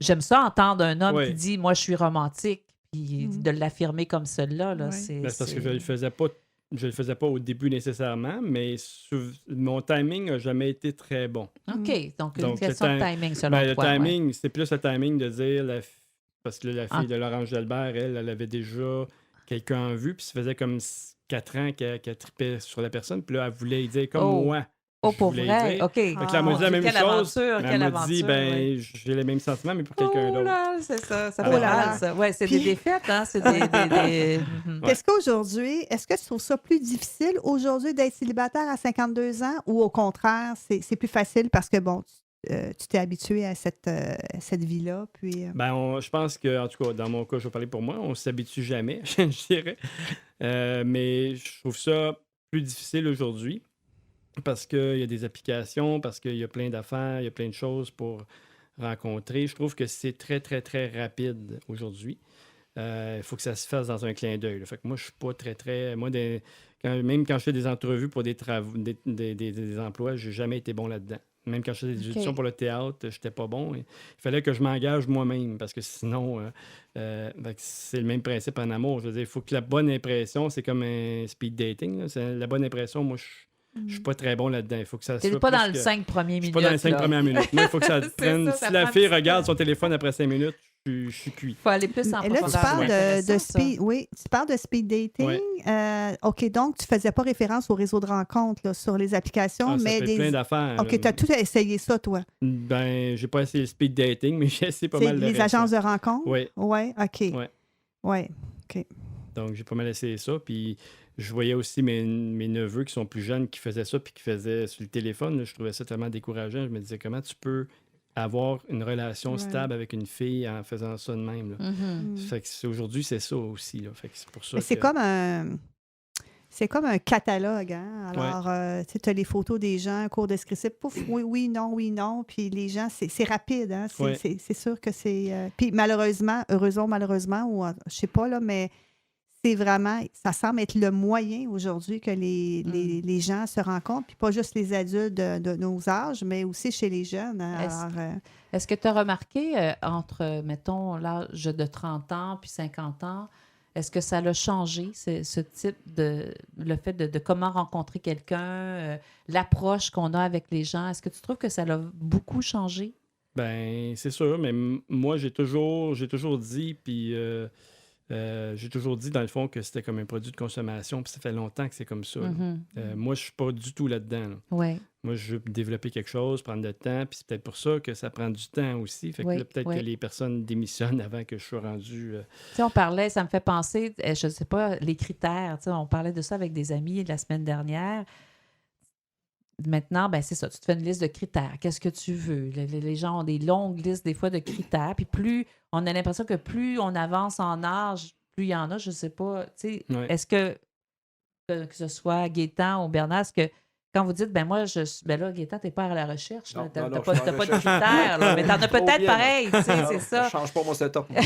j'aime ça entendre un homme Ouais. qui dit « Moi, je suis romantique », puis Mhm. de l'affirmer comme celle-là, là, Ouais. c'est... Ben, c'est parce que je le faisais pas. Je le faisais pas au début nécessairement, mais mon timing n'a jamais été très bon. OK, donc une Donc, question le de timing, selon Ben, le toi. ouais. timing, c'est plus le timing de dire parce que là, la Ah. fille de Laurent Jalbert, elle avait déjà quelqu'un en vue, puis ça faisait comme 4 ans qu'elle tripait sur la personne, puis là, elle voulait y dire comme Oh. moi. Oh, je pour voulais vrai? dire. OK. Fait que là, elle m'a dit la même Quelle chose. aventure, mais quelle elle m'a dit, aventure, ben, ouais. j'ai les mêmes sentiments, mais pour quelqu'un Oh d'autre. là, c'est ça. Ça Oh fait là mal, là. ça. Ouais, c'est Puis- des défaites, hein? C'est des... Mhm. Est-ce qu'aujourd'hui, est-ce que tu trouves ça plus difficile aujourd'hui d'être célibataire à 52 ans ou au contraire, c'est plus facile parce que, bon, tu t'es habitué à cette vie-là, puis... Ben, je pense que, en tout cas, dans mon cas, je vais parler pour moi, on s'habitue jamais, je dirais. Mais je trouve ça plus difficile aujourd'hui parce qu'il y a des applications, parce qu'il y a plein d'affaires, il y a plein de choses pour rencontrer. Je trouve que c'est très, très, très rapide aujourd'hui. Il faut que ça se fasse dans un clin d'œil, là. Fait que moi, je suis pas très, très... Moi, même quand je fais des entrevues pour des travaux, des emplois, j'ai jamais été bon là-dedans. Même quand je faisais des OK. auditions pour le théâtre, j'étais pas bon. Il fallait que je m'engage moi-même parce que sinon, fait que c'est le même principe en amour. Je veux dire, il faut que la bonne impression, c'est comme un speed dating. Là. La bonne impression, moi, je suis pas très bon là-dedans. Il faut que ça T'es soit pas plus dans les que- 5 premières Je suis minutes. pas dans les 5 là. premières minutes. Moi, il faut que ça C'est prenne. ça, Si ça la prend un fille petit regarde peu. son téléphone après 5 minutes, je suis cuit. Faut aller plus en Et là, tu profondeur. parles C'est de intéressant, ça. speed. Oui, tu parles de speed dating. Ouais. OK, donc tu faisais pas référence au réseau de rencontres là, sur les applications, Ah, ça mais fait des. plein d'affaires. OK, tu as tout essayé ça, toi. Ben, j'ai pas essayé le speed dating, mais j'ai essayé pas C'est mal le les reste, agences ouais. de rencontres? Oui. Oui, OK. Ouais. Ouais. Donc, j'ai pas mal essayé ça. Puis, je voyais aussi mes neveux qui sont plus jeunes qui faisaient ça puis qui faisaient sur le téléphone. Là, je trouvais ça tellement décourageant. Je me disais, comment tu peux avoir une relation Ouais. stable avec une fille en faisant ça de même? Là? Mhm. Fait que aujourd'hui, c'est ça aussi. Là. Fait que c'est pour ça Mais c'est que- comme un. C'est comme un catalogue. Hein? Alors, tu as les photos des gens, cours descriptif, pouf, oui, non. Puis les gens, c'est rapide. Hein? Ouais. C'est sûr que c'est. Puis malheureusement, heureusement, malheureusement, ou je sais pas, là, mais c'est vraiment. Ça semble être le moyen aujourd'hui que les gens se rencontrent. Puis pas juste les adultes de nos âges, mais aussi chez les jeunes. Hein? Est-ce- Alors, Est-ce que tu as remarqué entre, mettons, l'âge de 30 ans puis 50 ans, est-ce que ça l'a changé, ce type de... le fait de comment rencontrer quelqu'un, l'approche qu'on a avec les gens? Est-ce que tu trouves que ça l'a beaucoup changé? Ben, c'est sûr, mais moi, j'ai toujours dit, puis j'ai toujours dit, dans le fond, que c'était comme un produit de consommation, puis ça fait longtemps que c'est comme ça. Là. Moi, je suis pas du tout là-dedans. Là. Oui. Moi, je veux développer quelque chose, prendre le temps, puis c'est peut-être pour ça que ça prend du temps aussi. Fait que Oui, là, peut-être oui. que les personnes démissionnent avant que je sois rendu... Tu sais, on parlait, ça me fait penser, je ne sais pas, les critères. Tu sais, on parlait de ça avec des amis la semaine dernière. Maintenant, ben c'est ça, tu te fais une liste de critères. Qu'est-ce que tu veux? Les gens ont des longues listes, des fois, de critères. Puis plus, on a l'impression que plus on avance en âge, plus il y en a, je ne sais pas. Tu sais, Ouais. est-ce que ce soit Gaétan ou Bernard, est-ce que quand vous dites, ben moi, ben là, Gaétan, t'es pas à la recherche. Non, Tu n'as non, pas, je suis t'as pas à pas de la recherche. critères, là, mais tu en as Trop peut-être bien. pareil, tu sais, c'est Je ça. change pas mon setup. moi.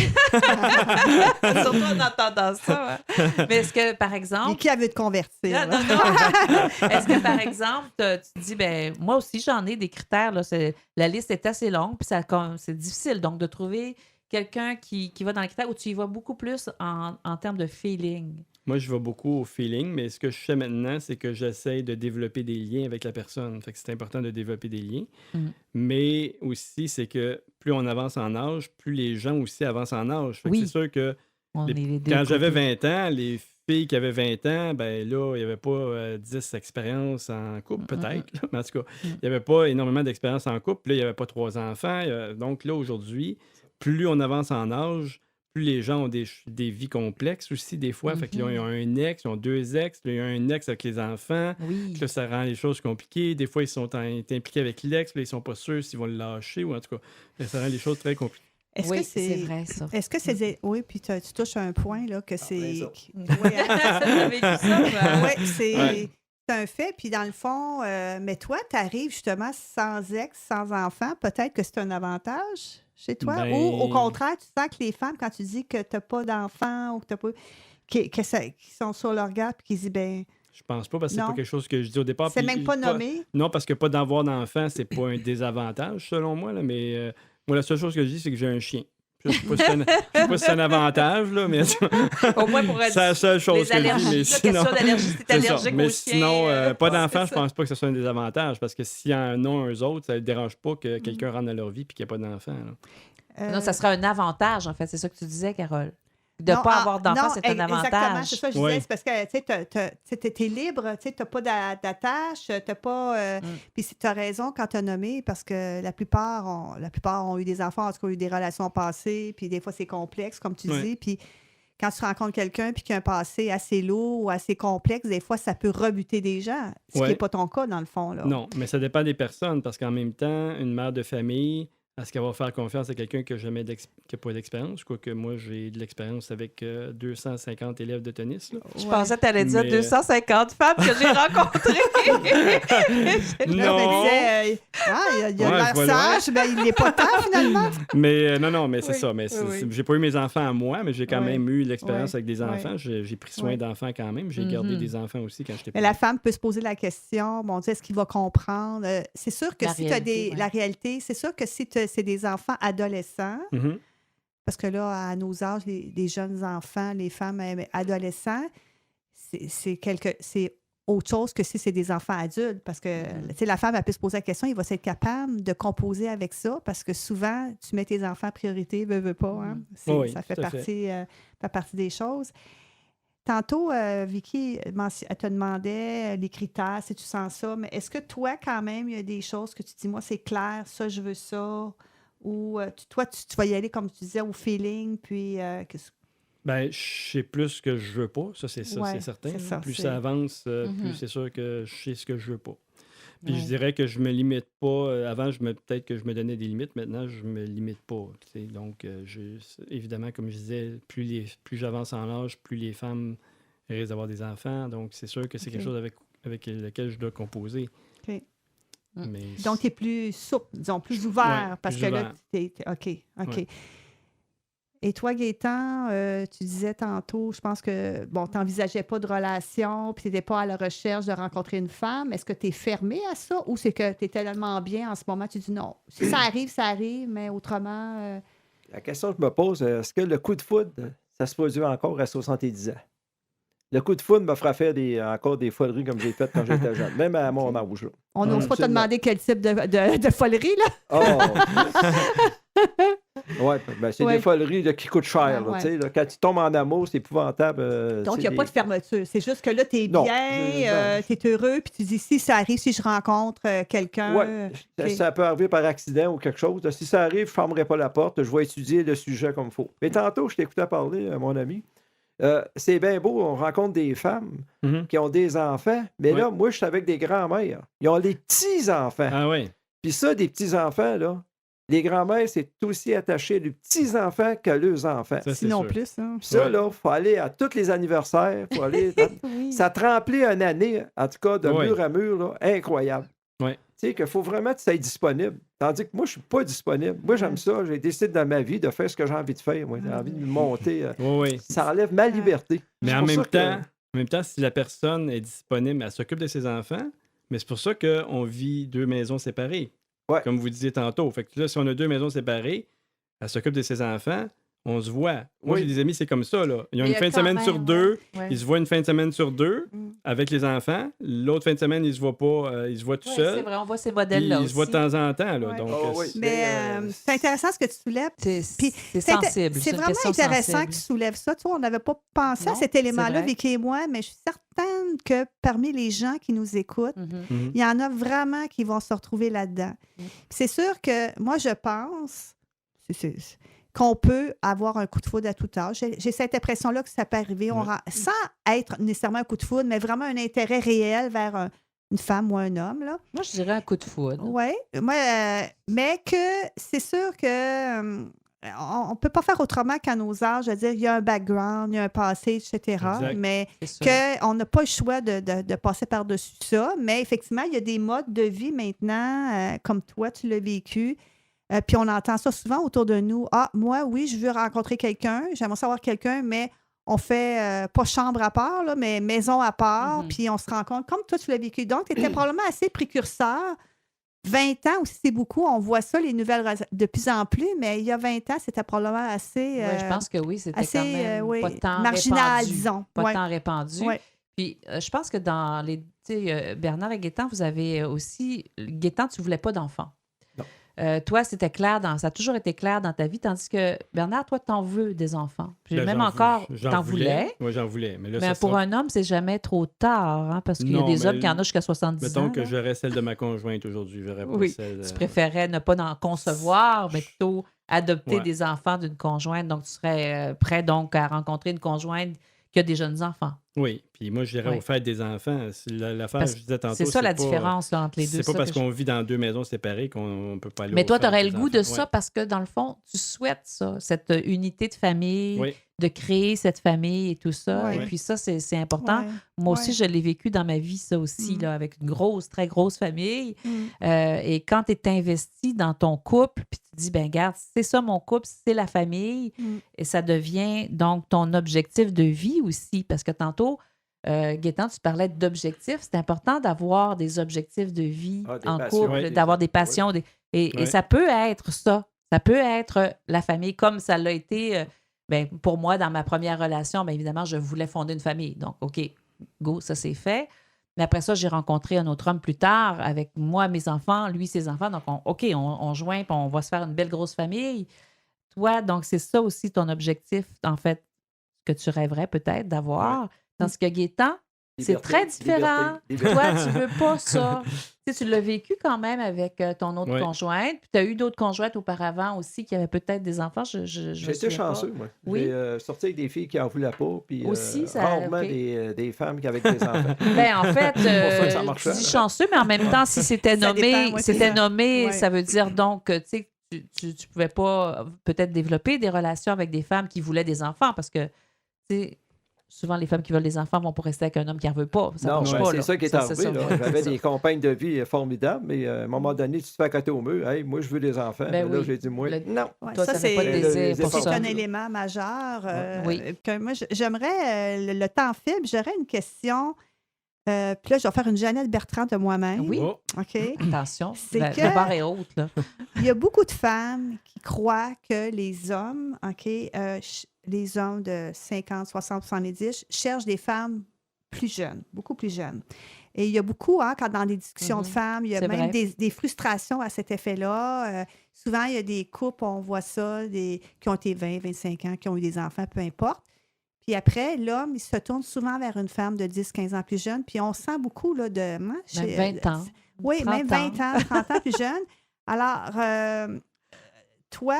Surtout en entendant ça. Hein. Mais est-ce que, par et exemple, qui a veut te convertir? non, là? non. Est-ce que, par exemple, tu te dis, ben moi aussi, j'en ai des critères. Là, la liste est assez longue, puis c'est difficile. Donc, de trouver quelqu'un qui va dans les critères où tu y vas beaucoup plus en termes de feeling. Moi, je vais beaucoup au feeling, mais ce que je fais maintenant, c'est que j'essaie de développer des liens avec la personne. Fait que c'est important de développer des liens. Mm. Mais aussi, c'est que plus on avance en âge, plus les gens aussi avancent en âge. Fait que Oui. c'est sûr que On Les- est les deux quand j'avais côtés. 20 ans, les filles qui avaient 20 ans, ben là, il n'y avait pas 10 expériences en couple, peut-être. là, mais en tout cas, il n'y avait pas énormément d'expérience en couple. Là, il n'y avait pas 3 enfants. Donc là, aujourd'hui, plus on avance en âge, plus les gens ont des vies complexes aussi, des fois. Fait qu'ils ont un ex, ils ont 2 ex, puis il y a un ex avec les enfants. Oui. Puis là, ça rend les choses compliquées. Des fois, ils sont impliqués avec l'ex, puis là, ils sont pas sûrs s'ils vont le lâcher, ou en tout cas, là, ça rend les choses très compliquées. Est-ce Oui, que c'est vrai, ça. Est-ce que c'est. Oui, puis tu touches à un point, là, que c'est. ça. Oui, hein? T'as vécu ça, toi? Ouais, c'est Ouais. c'est un fait. Puis dans le fond, mais toi, tu arrives justement sans ex, sans enfant. Peut-être que c'est un avantage chez toi. Ben- Ou au contraire, tu sens que les femmes, quand tu dis que tu n'as pas d'enfant ou que tu n'as pas. Qui sont sur leur garde puis qui disent, ben, Je pense pas, parce que c'est Non. pas quelque chose que je dis au départ. c'est puis même pas nommé. Non, parce que pas d'avoir d'enfant, c'est pas un désavantage, selon moi. Là, mais moi, la seule chose que je dis, c'est que j'ai un chien. Je sais pas si c'est un avantage, là, mais Au moins pour c'est la seule chose les que je dis. allergies. Mais La sinon, question d'allergie, c'est c'est ça. allergique Mais aux chiens. sinon, pas d'enfant, c'est je ça. pense pas que ce soit un désavantage. Parce que s'il y en a eux autres, ça ne dérange pas que quelqu'un rentre dans leur vie et qu'il n'y ait pas d'enfant. là. Non, ça serait un avantage, en fait. C'est ça que tu disais, Carole. De ne Non, pas avoir d'enfant, non, c'est un Exactement, avantage. c'est ça que je Ouais. disais. C'est parce que tu es libre, tu n'as pas d'attache, tu n'as pas. Puis tu as raison quand tu as nommé, parce que la plupart ont eu des enfants, en tout cas, ont eu des relations passées, puis des fois, c'est complexe, comme tu Ouais. dis. Puis quand tu rencontres quelqu'un puis qui a un passé assez lourd ou assez complexe, des fois, ça peut rebuter des gens, ce qui Ouais. n'est pas ton cas, dans le fond. Là. Non, mais ça dépend des personnes, parce qu'en même temps, une mère de famille, Est-ce qu'elle va faire confiance à quelqu'un qui n'a pas d'expérience? Quoique moi, j'ai de l'expérience avec 250 élèves de tennis. Là. Je pensais que tu allais dire Mais- 250 femmes que j'ai rencontrées. Là, Non! il a Ouais, l'air je vois loin. sage, mais il n'est pas tant, finalement. Mais non, mais c'est Oui, ça. Mais oui. j'ai pas eu mes enfants à moi, mais j'ai quand Oui. même eu l'expérience Oui. avec des enfants. J'ai pris soin Oui. d'enfants quand même. J'ai Mhm. gardé des enfants aussi quand j'étais Mais plus la femme peut se poser la question, bon, est-ce qu'il va comprendre? C'est sûr que La si tu as réalité, ouais. la réalité, c'est sûr que si c'est des enfants adolescents, Mhm. parce que là, à nos âges, les jeunes enfants, les femmes adolescents, c'est autre chose que si c'est des enfants adultes. Parce que tu sais, la femme, elle peut se poser la question, il va être capable de composer avec ça, parce que souvent, tu mets tes enfants en priorité, veux pas. Hein? Oui, ça fait tout à fait. partie des choses. Tantôt, Vicky, elle te demandait les critères, si tu sens ça, mais est-ce que toi, quand même, il y a des choses que tu dis, moi, c'est clair, ça, je veux ça, ou toi, tu vas y aller, comme tu disais, au feeling, puis... Ben, je sais plus ce que je veux pas, ça c'est Ouais, certain. c'est ça, Plus c'est- ça avance, Mhm. plus c'est sûr que je sais ce que je veux pas. Puis je Ouais. dirais que je me limite pas. Avant, peut-être que je me donnais des limites. Maintenant, je me limite pas. Tu sais. Donc, évidemment, comme je disais, plus j'avance en âge, plus les femmes risquent d'avoir des enfants. Donc, c'est sûr que c'est Ok. quelque chose avec lequel je dois composer. OK. Mais Donc, tu es plus souple, disons, plus ouvert, Ouais, parce plus que là, ouvert. OK. Ouais. Et toi, Gaétan, tu disais tantôt, je pense que, bon, tu n'envisageais pas de relation, puis tu n'étais pas à la recherche de rencontrer une femme. Est-ce que tu es fermé à ça ou c'est que tu es tellement bien en ce moment, tu dis non, si ça arrive, mais autrement... La question que je me pose, est-ce que le coup de foudre, ça se produit encore à 70 ans? Le coup de foudre me fera faire encore des foleries comme j'ai faites quand j'étais jeune, même à mon âge. Là. On n'ose pas te Absolument. demander quel type de folerie, là. Oh! Oui, ben c'est Ouais. des foleries là, qui coûtent cher. Là, Ouais. tu sais, là, quand tu tombes en amour, c'est épouvantable. Donc, il tu n'y a sais, pas de fermeture. C'est juste que là, tu es Non, bien, tu es heureux, puis tu dis, si ça arrive, si je rencontre quelqu'un... Ouais, ok. ça peut arriver par accident ou quelque chose. Si ça arrive, je ne fermerai pas la porte. Je vais étudier le sujet comme il faut. Mais tantôt, je t'écoutais parler, mon ami. C'est bien beau, on rencontre des femmes Mhm. qui ont des enfants. Mais Ouais. là, moi, je suis avec des grands-mères. Ils ont des petits-enfants. Ah oui. Puis ça, des petits-enfants, là, les grands-mères, c'est aussi attaché aux petits-enfants qu'à leurs enfants. Ça, c'est Sinon sûr. plus, hein. Puis ça, Ouais. là, il faut aller à tous les anniversaires. Faut aller Oui. Ça te remplit une année, en tout cas, de Ouais. mur à mur, là, incroyable. Ouais. Tu sais qu'il faut vraiment que tu sois disponible. Tandis que moi, je ne suis pas disponible. Moi, j'aime ça. J'ai décidé dans ma vie de faire ce que j'ai envie de faire. Moi, j'ai envie de monter. Oui, oui. Ça enlève ma liberté. Mais C'est en pour même, ça que- temps, en même temps, si la personne est disponible, elle s'occupe de ses enfants, mais c'est pour ça qu'on vit deux maisons séparées. Ouais. Comme vous disiez tantôt. Fait que là, si on a deux maisons séparées, elle s'occupe de ses enfants, on se voit. Moi, Oui. j'ai des amis, c'est comme ça. Là. Ils ont Mais une fin de quand semaine même, sur deux. ouais. Ils se voient une fin de semaine sur deux Mm. avec les enfants. L'autre fin de semaine, ils se voient pas. Ils se voient tout Ouais, seuls. c'est vrai, on voit ces Puis modèles-là ils se voient de aussi. temps en temps. Là. Ouais. Donc, Ah oui. Mais c'est intéressant ce que tu soulèves. Puis C'est c'est sensible. C'est une vraiment question intéressant sensible. que tu soulèves ça. Tu vois, on n'avait pas pensé à Non, cet c'est élément-là, vrai. Vicky et moi, mais je suis certaine que parmi les gens qui nous écoutent, Mhm. Mhm. il y en a vraiment qui vont se retrouver là-dedans. Mm. Puis c'est sûr que moi, je pense qu'on peut avoir un coup de foudre à tout âge. J'ai cette impression-là que ça peut arriver sans être nécessairement un coup de foudre, mais vraiment un intérêt réel vers une femme ou un homme. Là. Moi, je dirais un coup de foudre. Oui, mais que c'est sûr que on ne peut pas faire autrement qu'à nos âges, de dire il y a un background, il y a un passé, etc. Exact. Mais C'est sûr. qu'on n'a pas le choix de passer par-dessus ça. Mais effectivement, il y a des modes de vie maintenant, comme toi, tu l'as vécu. Puis on entend ça souvent autour de nous. Ah, moi, oui, je veux rencontrer quelqu'un, j'aimerais savoir quelqu'un, mais on fait pas chambre à part, là, mais maison à part, Mhm. puis on se rencontre comme toi, tu l'as vécu. Donc, tu étais probablement assez précurseur. 20 ans aussi, c'est beaucoup. On voit ça, les nouvelles de plus en plus, mais il y a 20 ans, c'était probablement assez, Ouais, je pense que oui, c'était assez quand même oui, pas tant marginal, répandu. disons. Pas Ouais. tant répandu. Ouais. Puis, je pense que dans les... Tu sais, Bernard et Gaétan, vous avez aussi... Gaétan, tu voulais pas d'enfant. Non. Toi, c'était clair, ça a toujours été clair dans ta vie, tandis que Bernard, toi, t'en veux des enfants. Puis Ben, même j'en encore, j'en t'en voulais. Oui, j'en voulais. Mais, là, Mais ça pour sera- un homme, c'est jamais trop tard, hein, parce qu'il y a Non, des hommes mais qui en ont jusqu'à 70 Mettons ans. que là. j'aurais celle de ma conjointe aujourd'hui. J'aurais pas Oui, celle. Tu préférais ne pas en concevoir, mais plutôt adopter Ouais. des enfants d'une conjointe. Donc, tu serais prêt donc à rencontrer une conjointe qui a des jeunes enfants. Oui, puis moi, je dirais Oui. aux fêtes des enfants. L'affaire, Parce je disais tantôt, C'est ça la pas, différence là, entre les deux. c'est pas ça parce que je- qu'on vit dans 2 maisons séparées qu'on ne peut pas aller Mais aux toi, tu fêtes aurais des le goût de enfants. ça parce que, dans le fond, tu souhaites ça, cette unité de famille, Oui, de créer cette famille et tout ça. Ouais. Et puis ça, c'est important. Ouais. Moi aussi, Ouais. je l'ai vécu dans ma vie, ça aussi, Mm. là, avec une grosse, très grosse famille. Mm. Et quand tu es investi dans ton couple, puis tu dis, ben regarde, c'est ça mon couple, c'est la famille, Mm. et ça devient donc ton objectif de vie aussi. Parce que tantôt, Gaétan, tu parlais d'objectifs. C'est important d'avoir des objectifs de vie Ah, des en passions, couple, oui. d'avoir des passions. Et Oui. ça peut être ça. Ça peut être la famille comme ça l'a été ben, pour moi dans ma première relation. Bien évidemment, je voulais fonder une famille. Donc, OK, go, ça c'est fait. Mais après ça, j'ai rencontré un autre homme plus tard avec moi, mes enfants, lui, ses enfants. Donc, on joint, puis on va se faire une belle grosse famille. Toi, donc, c'est ça aussi ton objectif, en fait, que tu rêverais peut-être d'avoir. Tandis que Gaétan, c'est Liberté, très différent. liberté. Toi, tu veux pas ça. Tu sais, tu l'as vécu quand même avec ton autre Oui. conjointe. Puis tu as eu d'autres conjointes auparavant aussi qui avaient peut-être des enfants. Je me J'ai souviens été chanceux, moi. Oui. J'ai sorti avec des filles qui en voulaient pas, puis Aussi, ça- rarement ok. des femmes qui avaient des enfants. Ben, en fait, pour ça que ça marchait, tu dis là. chanceux, mais en même temps, si c'était Ça nommé, dépend, ouais, c'est ça. Ouais. ça veut dire donc que tu pouvais pas peut-être développer des relations avec des femmes qui voulaient des enfants parce que, tu sais, souvent les femmes qui veulent des enfants vont pas rester avec un homme qui en veut pas. Ça Non, marche ben, pas, c'est là. ça qui est c'est arrivé. ça, là. ouais. J'avais des compagnes de vie formidables, mais à un moment donné, tu te fais à côté au mur. Hey, moi, je veux des enfants. Ben Là, oui. j'ai dit, moi, Le- non. Ouais, Toi, ça, t'avais pas de c'est désir pour c'est c'est ça. un élément majeur. Oui. Que moi, j'aimerais, le temps faible, j'aurais une question. Puis là, je vais faire une Jeannette Bertrand de moi-même. Oui. Oh, OK? Attention, C'est la que- barre est haute, là. Il y a beaucoup de femmes qui croient que les hommes, OK, les hommes de 50, 60, 70 cherchent des femmes plus jeunes, beaucoup plus jeunes. Et il y a beaucoup, quand dans des discussions de femmes, il y a C'est même vrai. des frustrations à cet effet-là. Souvent, il y a des couples, on voit ça, qui ont été 20, 25 ans, qui ont eu des enfants, peu importe. Puis après, l'homme, il se tourne souvent vers une femme de 10, 15 ans plus jeune. Puis on sent beaucoup là, de... Même 20 ans. Oui, 30 même 20 ans, 30 ans plus jeune. Alors, toi,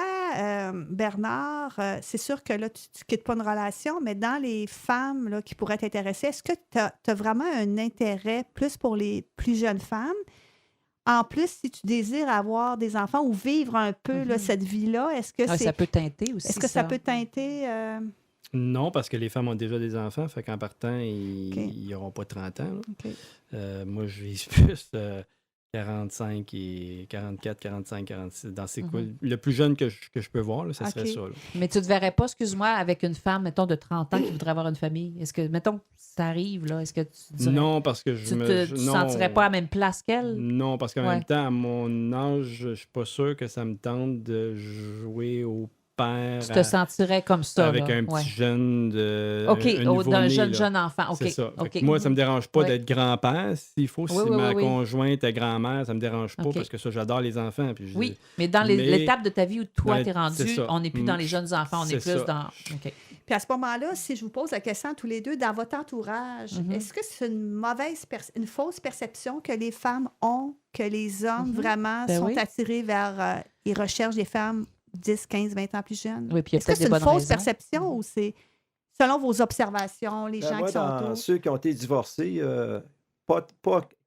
Bernard, c'est sûr que là, tu ne quittes pas une relation, mais dans les femmes là, qui pourraient t'intéresser, est-ce que tu as vraiment un intérêt plus pour les plus jeunes femmes? En plus, si tu désires avoir des enfants ou vivre un peu là, cette vie-là, est-ce que Ah, c'est... ça peut teinter aussi. Est-ce que ça peut teinter... non, parce que les femmes ont déjà des enfants, fait qu'en partant, OK. ils n'auront pas 30 ans. là. OK. Moi, je vise plus 45 et 44, 45, 46. Dans ces coups, le plus jeune que je peux voir, là, ça serait OK. ça. là. Mais tu ne te verrais pas, excuse-moi, avec une femme, mettons, de 30 ans qui voudrait avoir une famille. Est-ce que, mettons, ça arrive, là, est-ce que tu dirais... Non, parce que Tu te non. sentirais pas à la même place qu'elle? Non, parce qu'en Ouais. même temps, à mon âge, je suis pas sûr que ça me tente de jouer au père Tu te sentirais comme ça, avec là. un petit Ouais. jeune de OK, un d'un nouveau-né, jeune, là. jeune enfant. OK. C'est ça. Fait OK. que moi, ça me dérange pas Ouais. d'être grand-père. S'il faut, si Oui, oui, ma oui, oui. conjointe est grand-mère, ça me dérange pas OK. parce que ça, j'adore les enfants. Puis Oui, mais dans l'étape de ta vie où toi, dans t'es rendu, c'est ça. on n'est plus dans les jeunes enfants, on est C'est plus ça. dans... OK. Puis à ce moment-là, si je vous pose la question tous les deux, dans votre entourage, est-ce que c'est une fausse perception que les femmes ont, que les hommes vraiment Ben sont oui. attirés vers, ils recherchent des femmes 10, 15, 20 ans plus jeunes? Oui, puis il y a Est-ce que peut-être c'est des une bonnes fausse raisons. perception ou c'est selon vos observations, les Ben, gens moi, qui sont dans autour? ceux qui ont été divorcés, pas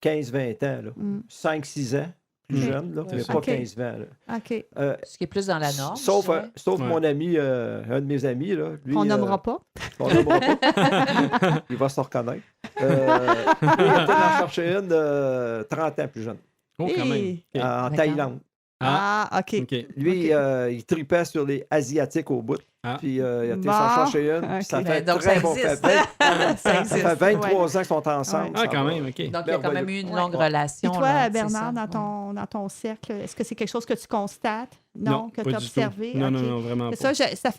15-20 ans, là. Mm. 5-6 ans, plus OK. jeunes, là, C'est mais ça. pas OK. 15-20. là. OK. Ce qui est plus dans la norme. Sauf, je dirais. sauf Ouais. mon ami, un de mes amis, là, lui, On nommera pas. on nommera pas. Il va se reconnaître. Lui, il était en chercher une de 30 ans plus jeune, Oh, quand même. Hey. OK. en D'accord. Thaïlande. Ah, OK. OK. Lui, OK. il tripait sur les Asiatiques au bout. Ah. Puis il a été Bon. s'en chercher une. OK. Ça fait Ben, donc, très ça bon existe. fait. Ça Ça existe. fait 23 Ouais. ans qu'ils sont ensemble. Ah, ça quand va. même, OK. Donc, il y a quand même eu une Ouais. longue relation. Et toi, là, c'est Bernard, ça. dans ton cercle, est-ce que c'est quelque chose que tu constates? Non, que pas tu as du observé? tout. Non, OK. non, vraiment C'est pas. ça,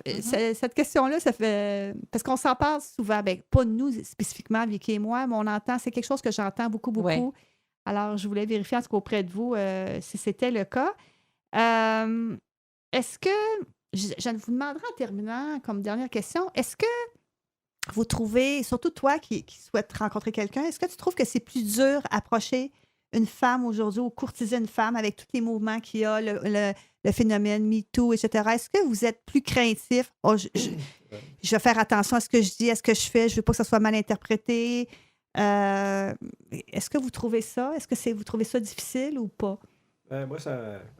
cette question-là, ça fait. Parce qu'on s'en parle souvent, ben, pas nous spécifiquement, Vicky et moi, mais on entend, c'est quelque chose que j'entends beaucoup, beaucoup. Ouais. Alors, je voulais vérifier en tout cas auprès de vous si c'était le cas. Est-ce que. Je vous demanderai en terminant, comme dernière question, est-ce que vous trouvez, surtout toi qui souhaites rencontrer quelqu'un, est-ce que tu trouves que c'est plus dur approcher une femme aujourd'hui ou courtiser une femme avec tous les mouvements qu'il y a, le phénomène MeToo, etc. Est-ce que vous êtes plus craintif? Oh, je vais faire attention à ce que je dis, à ce que je fais. Je ne veux pas que ça soit mal interprété. Est-ce que vous trouvez ça? Vous trouvez ça difficile ou pas? Moi, je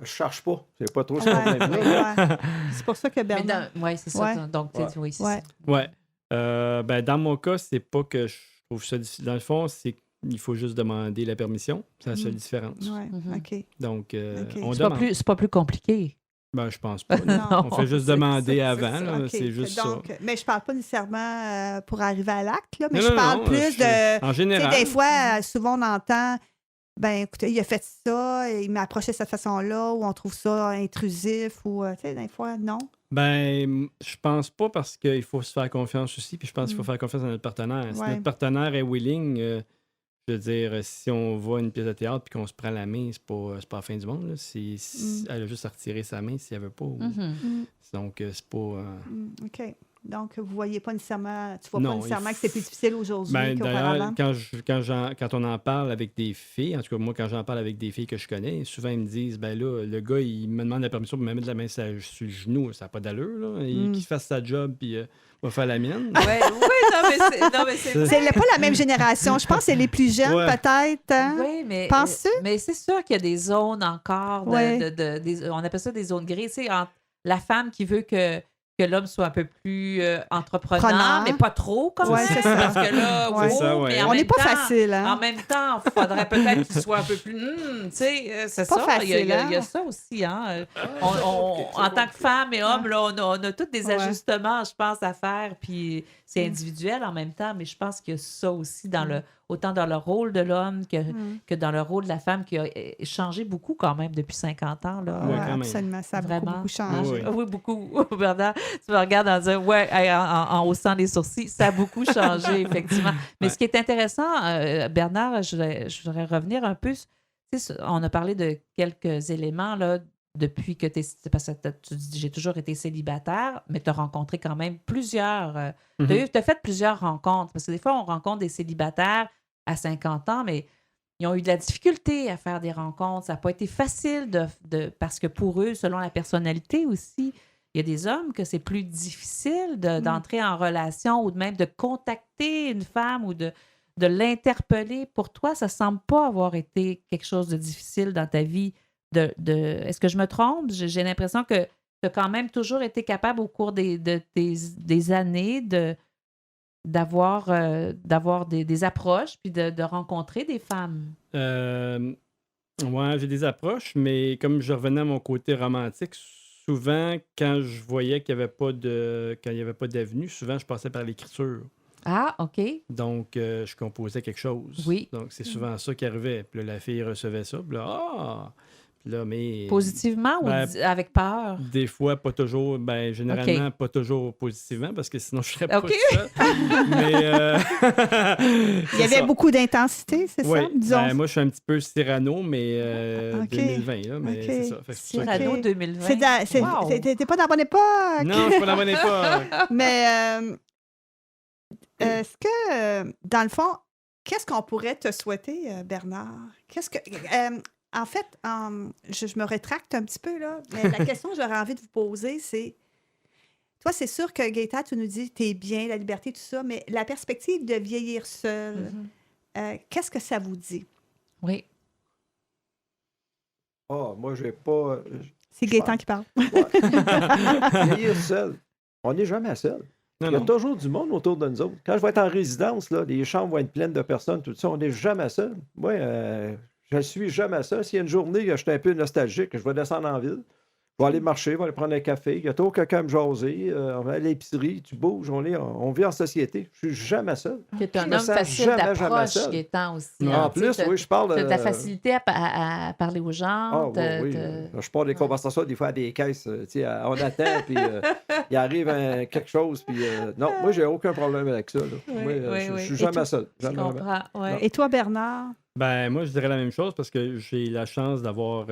ne cherche pas. C'est pas trop ce Ouais, problème-là. ouais. C'est pour ça que Bernard... Oui, c'est ça. Ouais. Donc, oui, c'est Ouais. ça. Ouais. Ben, dans mon cas, c'est pas que je trouve ça difficile. Dans le fond, c'est qu'il faut juste demander la permission. C'est la seule différence. Ouais, Mhm. OK. Donc, Ok. on C'est pas, demande. c'est pas plus compliqué. Ben, je pense pas. Non. On fait juste demander avant. ça, là. OK. C'est juste Donc, ça. mais je parle pas nécessairement pour arriver à l'acte, là, mais Non, je non, parle non, plus de... En Tu sais, général. des fois, souvent, on entend, ben écoutez, il a fait ça, il m'a approché de cette façon-là, ou on trouve ça intrusif, ou, tu sais, des fois, non. Ben, je pense pas parce qu'il faut se faire confiance aussi, puis je pense qu'il faut faire confiance à notre partenaire. Si Ouais. notre partenaire est willing, je veux dire, si on voit une pièce de théâtre puis qu'on se prend la main, c'est pas la fin du monde. Là. Elle a juste à retirer sa main si elle veut pas. Mhm. Donc, c'est pas... OK. Donc, vous voyez pas nécessairement, tu vois Non, pas nécessairement que c'est plus difficile aujourd'hui Ben, qu'auparavant? d'ailleurs, quand on en parle avec des filles, en tout cas, moi, quand j'en parle avec des filles que je connais, souvent, ils me disent, ben là, le gars, il me demande la permission pour me mettre la main sur le genou. Ça n'a pas d'allure, là. Qu'il fasse sa job, puis va faire la mienne. Ouais, oui, non, mais c'est C'est pas la même génération. Je pense que c'est les plus jeunes, Ouais. peut-être. Hein? Oui, mais, Penses-tu? mais c'est sûr qu'il y a des zones encore, Ouais. on appelle ça des zones grises. Tu sais, entre la femme qui veut que l'homme soit un peu plus entrepreneur, Preneur. mais pas trop comme Ouais, ça. c'est ça. Parce que là, Ouais. wow, C'est ça, ouais. mais en On n'est même pas temps- facile, hein? En même temps, il faudrait peut-être qu'il soit un peu plus... tu sais, c'est Pas ça. Il y a- il y a facile, hein? ça aussi. Hein? En tant que femme et homme, là, on a tous des Ouais. ajustements, je pense, à faire. Puis c'est individuel en même temps, mais je pense qu'il y a ça aussi autant dans le rôle de l'homme que dans le rôle de la femme qui a changé beaucoup quand même depuis 50 ans. Là. Ouais, quand même. Absolument. Ça a Vraiment. beaucoup changé. Oui. Oui, beaucoup. Bernard, tu me regardes en disant, ouais, en haussant les sourcils, ça a beaucoup changé, effectivement. Mais Ouais. ce qui est intéressant, Bernard, je voudrais revenir un peu. Tu sais, on a parlé de quelques éléments là, depuis que tu es. Parce que tu dis, j'ai toujours été célibataire, mais tu as rencontré quand même plusieurs. Tu as fait plusieurs rencontres. Parce que des fois, on rencontre des célibataires à 50 ans, mais ils ont eu de la difficulté à faire des rencontres. Ça n'a pas été facile parce que pour eux, selon la personnalité aussi, il y a des hommes que c'est plus difficile d'entrer en relation ou même de contacter une femme ou de l'interpeller. Pour toi, ça ne semble pas avoir été quelque chose de difficile dans ta vie. Est-ce que je me trompe? J'ai l'impression que tu as quand même toujours été capable au cours des années d'avoir des approches puis de rencontrer des femmes. Ouais, j'ai des approches, mais comme je revenais à mon côté romantique, souvent, quand je voyais qu'il n'y avait pas d'avenue, souvent, je passais par l'écriture. Ah, OK. Donc, je composais quelque chose. Oui. Donc, c'est souvent ça qui arrivait. Puis là, la fille recevait ça. Puis là, Puis là, mais... Positivement ou Ben, avec peur? Des fois, pas toujours. Ben, généralement, pas toujours positivement, parce que sinon, je serais pas OK. ça. Mais... Il y avait beaucoup d'intensité, c'est Oui, ça? Disons. ben, moi, je suis un petit peu Cyrano, mais OK. 2020, là, mais OK. c'est ça. Fait que c'est pour ça que- Cyrano OK. 2020. Wow. T'es pas dans la bonne époque. Non, je suis pas dans la bonne époque. Mais est-ce que, dans le fond, qu'est-ce qu'on pourrait te souhaiter, Bernard? En fait, je me rétracte un petit peu, là, mais la question que j'aurais envie de vous poser, c'est, toi, c'est sûr que, Gaëtan, tu nous dis, t'es bien, la liberté, tout ça, mais la perspective de vieillir seul, qu'est-ce que ça vous dit? Oui. Moi, j'ai pas. C'est Gaëtan qui parle. Vieillir seul. On n'est jamais seul. Non, Il y a non. toujours du monde autour de nous autres. Quand je vais être en résidence, là, les chambres vont être pleines de personnes, tout ça, on n'est jamais seul. Moi, je ne suis jamais seul. S'il y a une journée que je suis un peu nostalgique, je vais descendre en ville, je vais aller marcher, je vais aller prendre un café, il y a toujours quelqu'un à me jaser, on va à l'épicerie, tu bouges, on vit en société. Je suis jamais seul. Tu es Je un me homme sens facile jamais d'approche, seul. Gaëtan aussi. Non, hein. En Tu sais, plus, oui, je parle... t'as de la facilité à parler aux gens. Oui. Je parle des conversations des fois à des caisses. Tu sais, on attend, puis il arrive quelque chose. Puis non, moi, j'ai aucun problème avec ça. Là. Moi, je suis Et jamais toi, seul. Je Jamais, jamais. comprends. Ouais. Et toi, Bernard? Ben, moi, je dirais la même chose parce que j'ai la chance d'avoir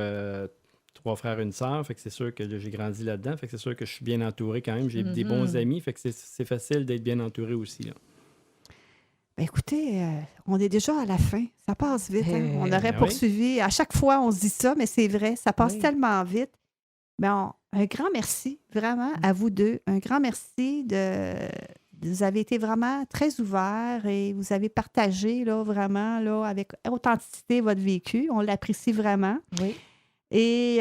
3 frères et une sœur. Fait que c'est sûr que j'ai grandi là-dedans. Fait que c'est sûr que je suis bien entouré quand même. J'ai des bons amis. Fait que c'est facile d'être bien entouré aussi. Là. Ben écoutez, on est déjà à la fin. Ça passe vite. Hein? On aurait oui. poursuivi. À chaque fois, on se dit ça, mais c'est vrai. Ça passe Oui. tellement vite. Ben, un grand merci, vraiment, à vous deux. Un grand merci vous avez été vraiment très ouverts et vous avez partagé, là, vraiment, là, avec authenticité votre vécu. On l'apprécie vraiment. Oui. Et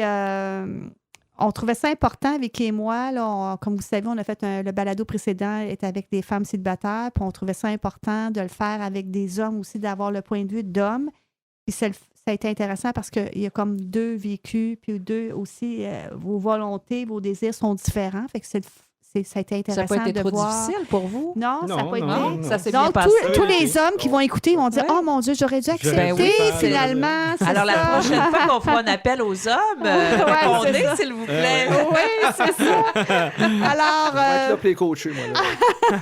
on trouvait ça important, Vicky et moi. Là, comme vous savez, on a fait le balado précédent est avec des femmes célibataires. Puis on trouvait ça important de le faire avec des hommes aussi, d'avoir le point de vue d'hommes. Puis ça a été intéressant parce qu'il y a comme deux vécus, puis deux aussi, vos volontés, vos désirs sont différents. Fait que ça a été Ça n'a intéressant pas été de trop voir. difficile pour vous? Non, ça n'a Non, pas été. non, non. Ça s'est bien Donc, passé. tous les hommes qui vont écouter vont dire Ouais. Oh mon Dieu, j'aurais dû accepter Ben oui. finalement. c'est Alors, la ça. prochaine fois qu'on fera un appel aux hommes, Ouais, c'est répondez, ça. s'il vous plaît. Oui, c'est ça. Alors, Je vais être là pour les coacher, moi. Là.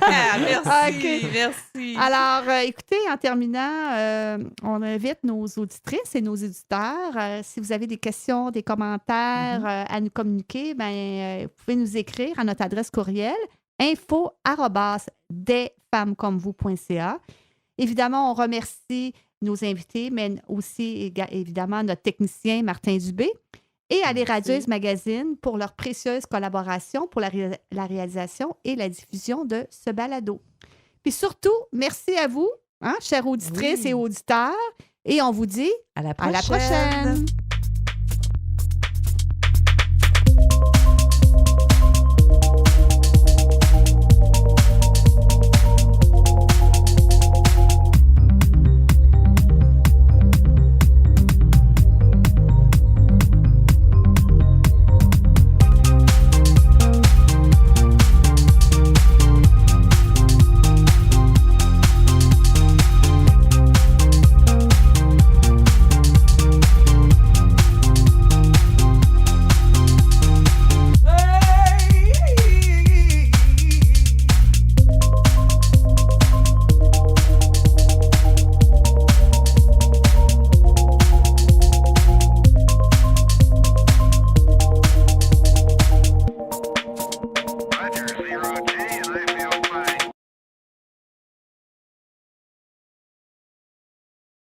Ah, merci, Ok. merci. Alors, écoutez, en terminant, on invite nos auditrices et nos éditeurs. Si vous avez des questions, des commentaires à nous communiquer, vous pouvez nous écrire à notre adresse courriel info@desfemmescommevous.ca. Évidemment, on remercie nos invités, mais aussi évidemment notre technicien Martin Dubé et à Les Radieuses Magazine pour leur précieuse collaboration pour la réalisation et la diffusion de ce balado. Puis surtout, merci à vous, chères auditrices Oui. et auditeurs, et on vous dit À la à la prochaine.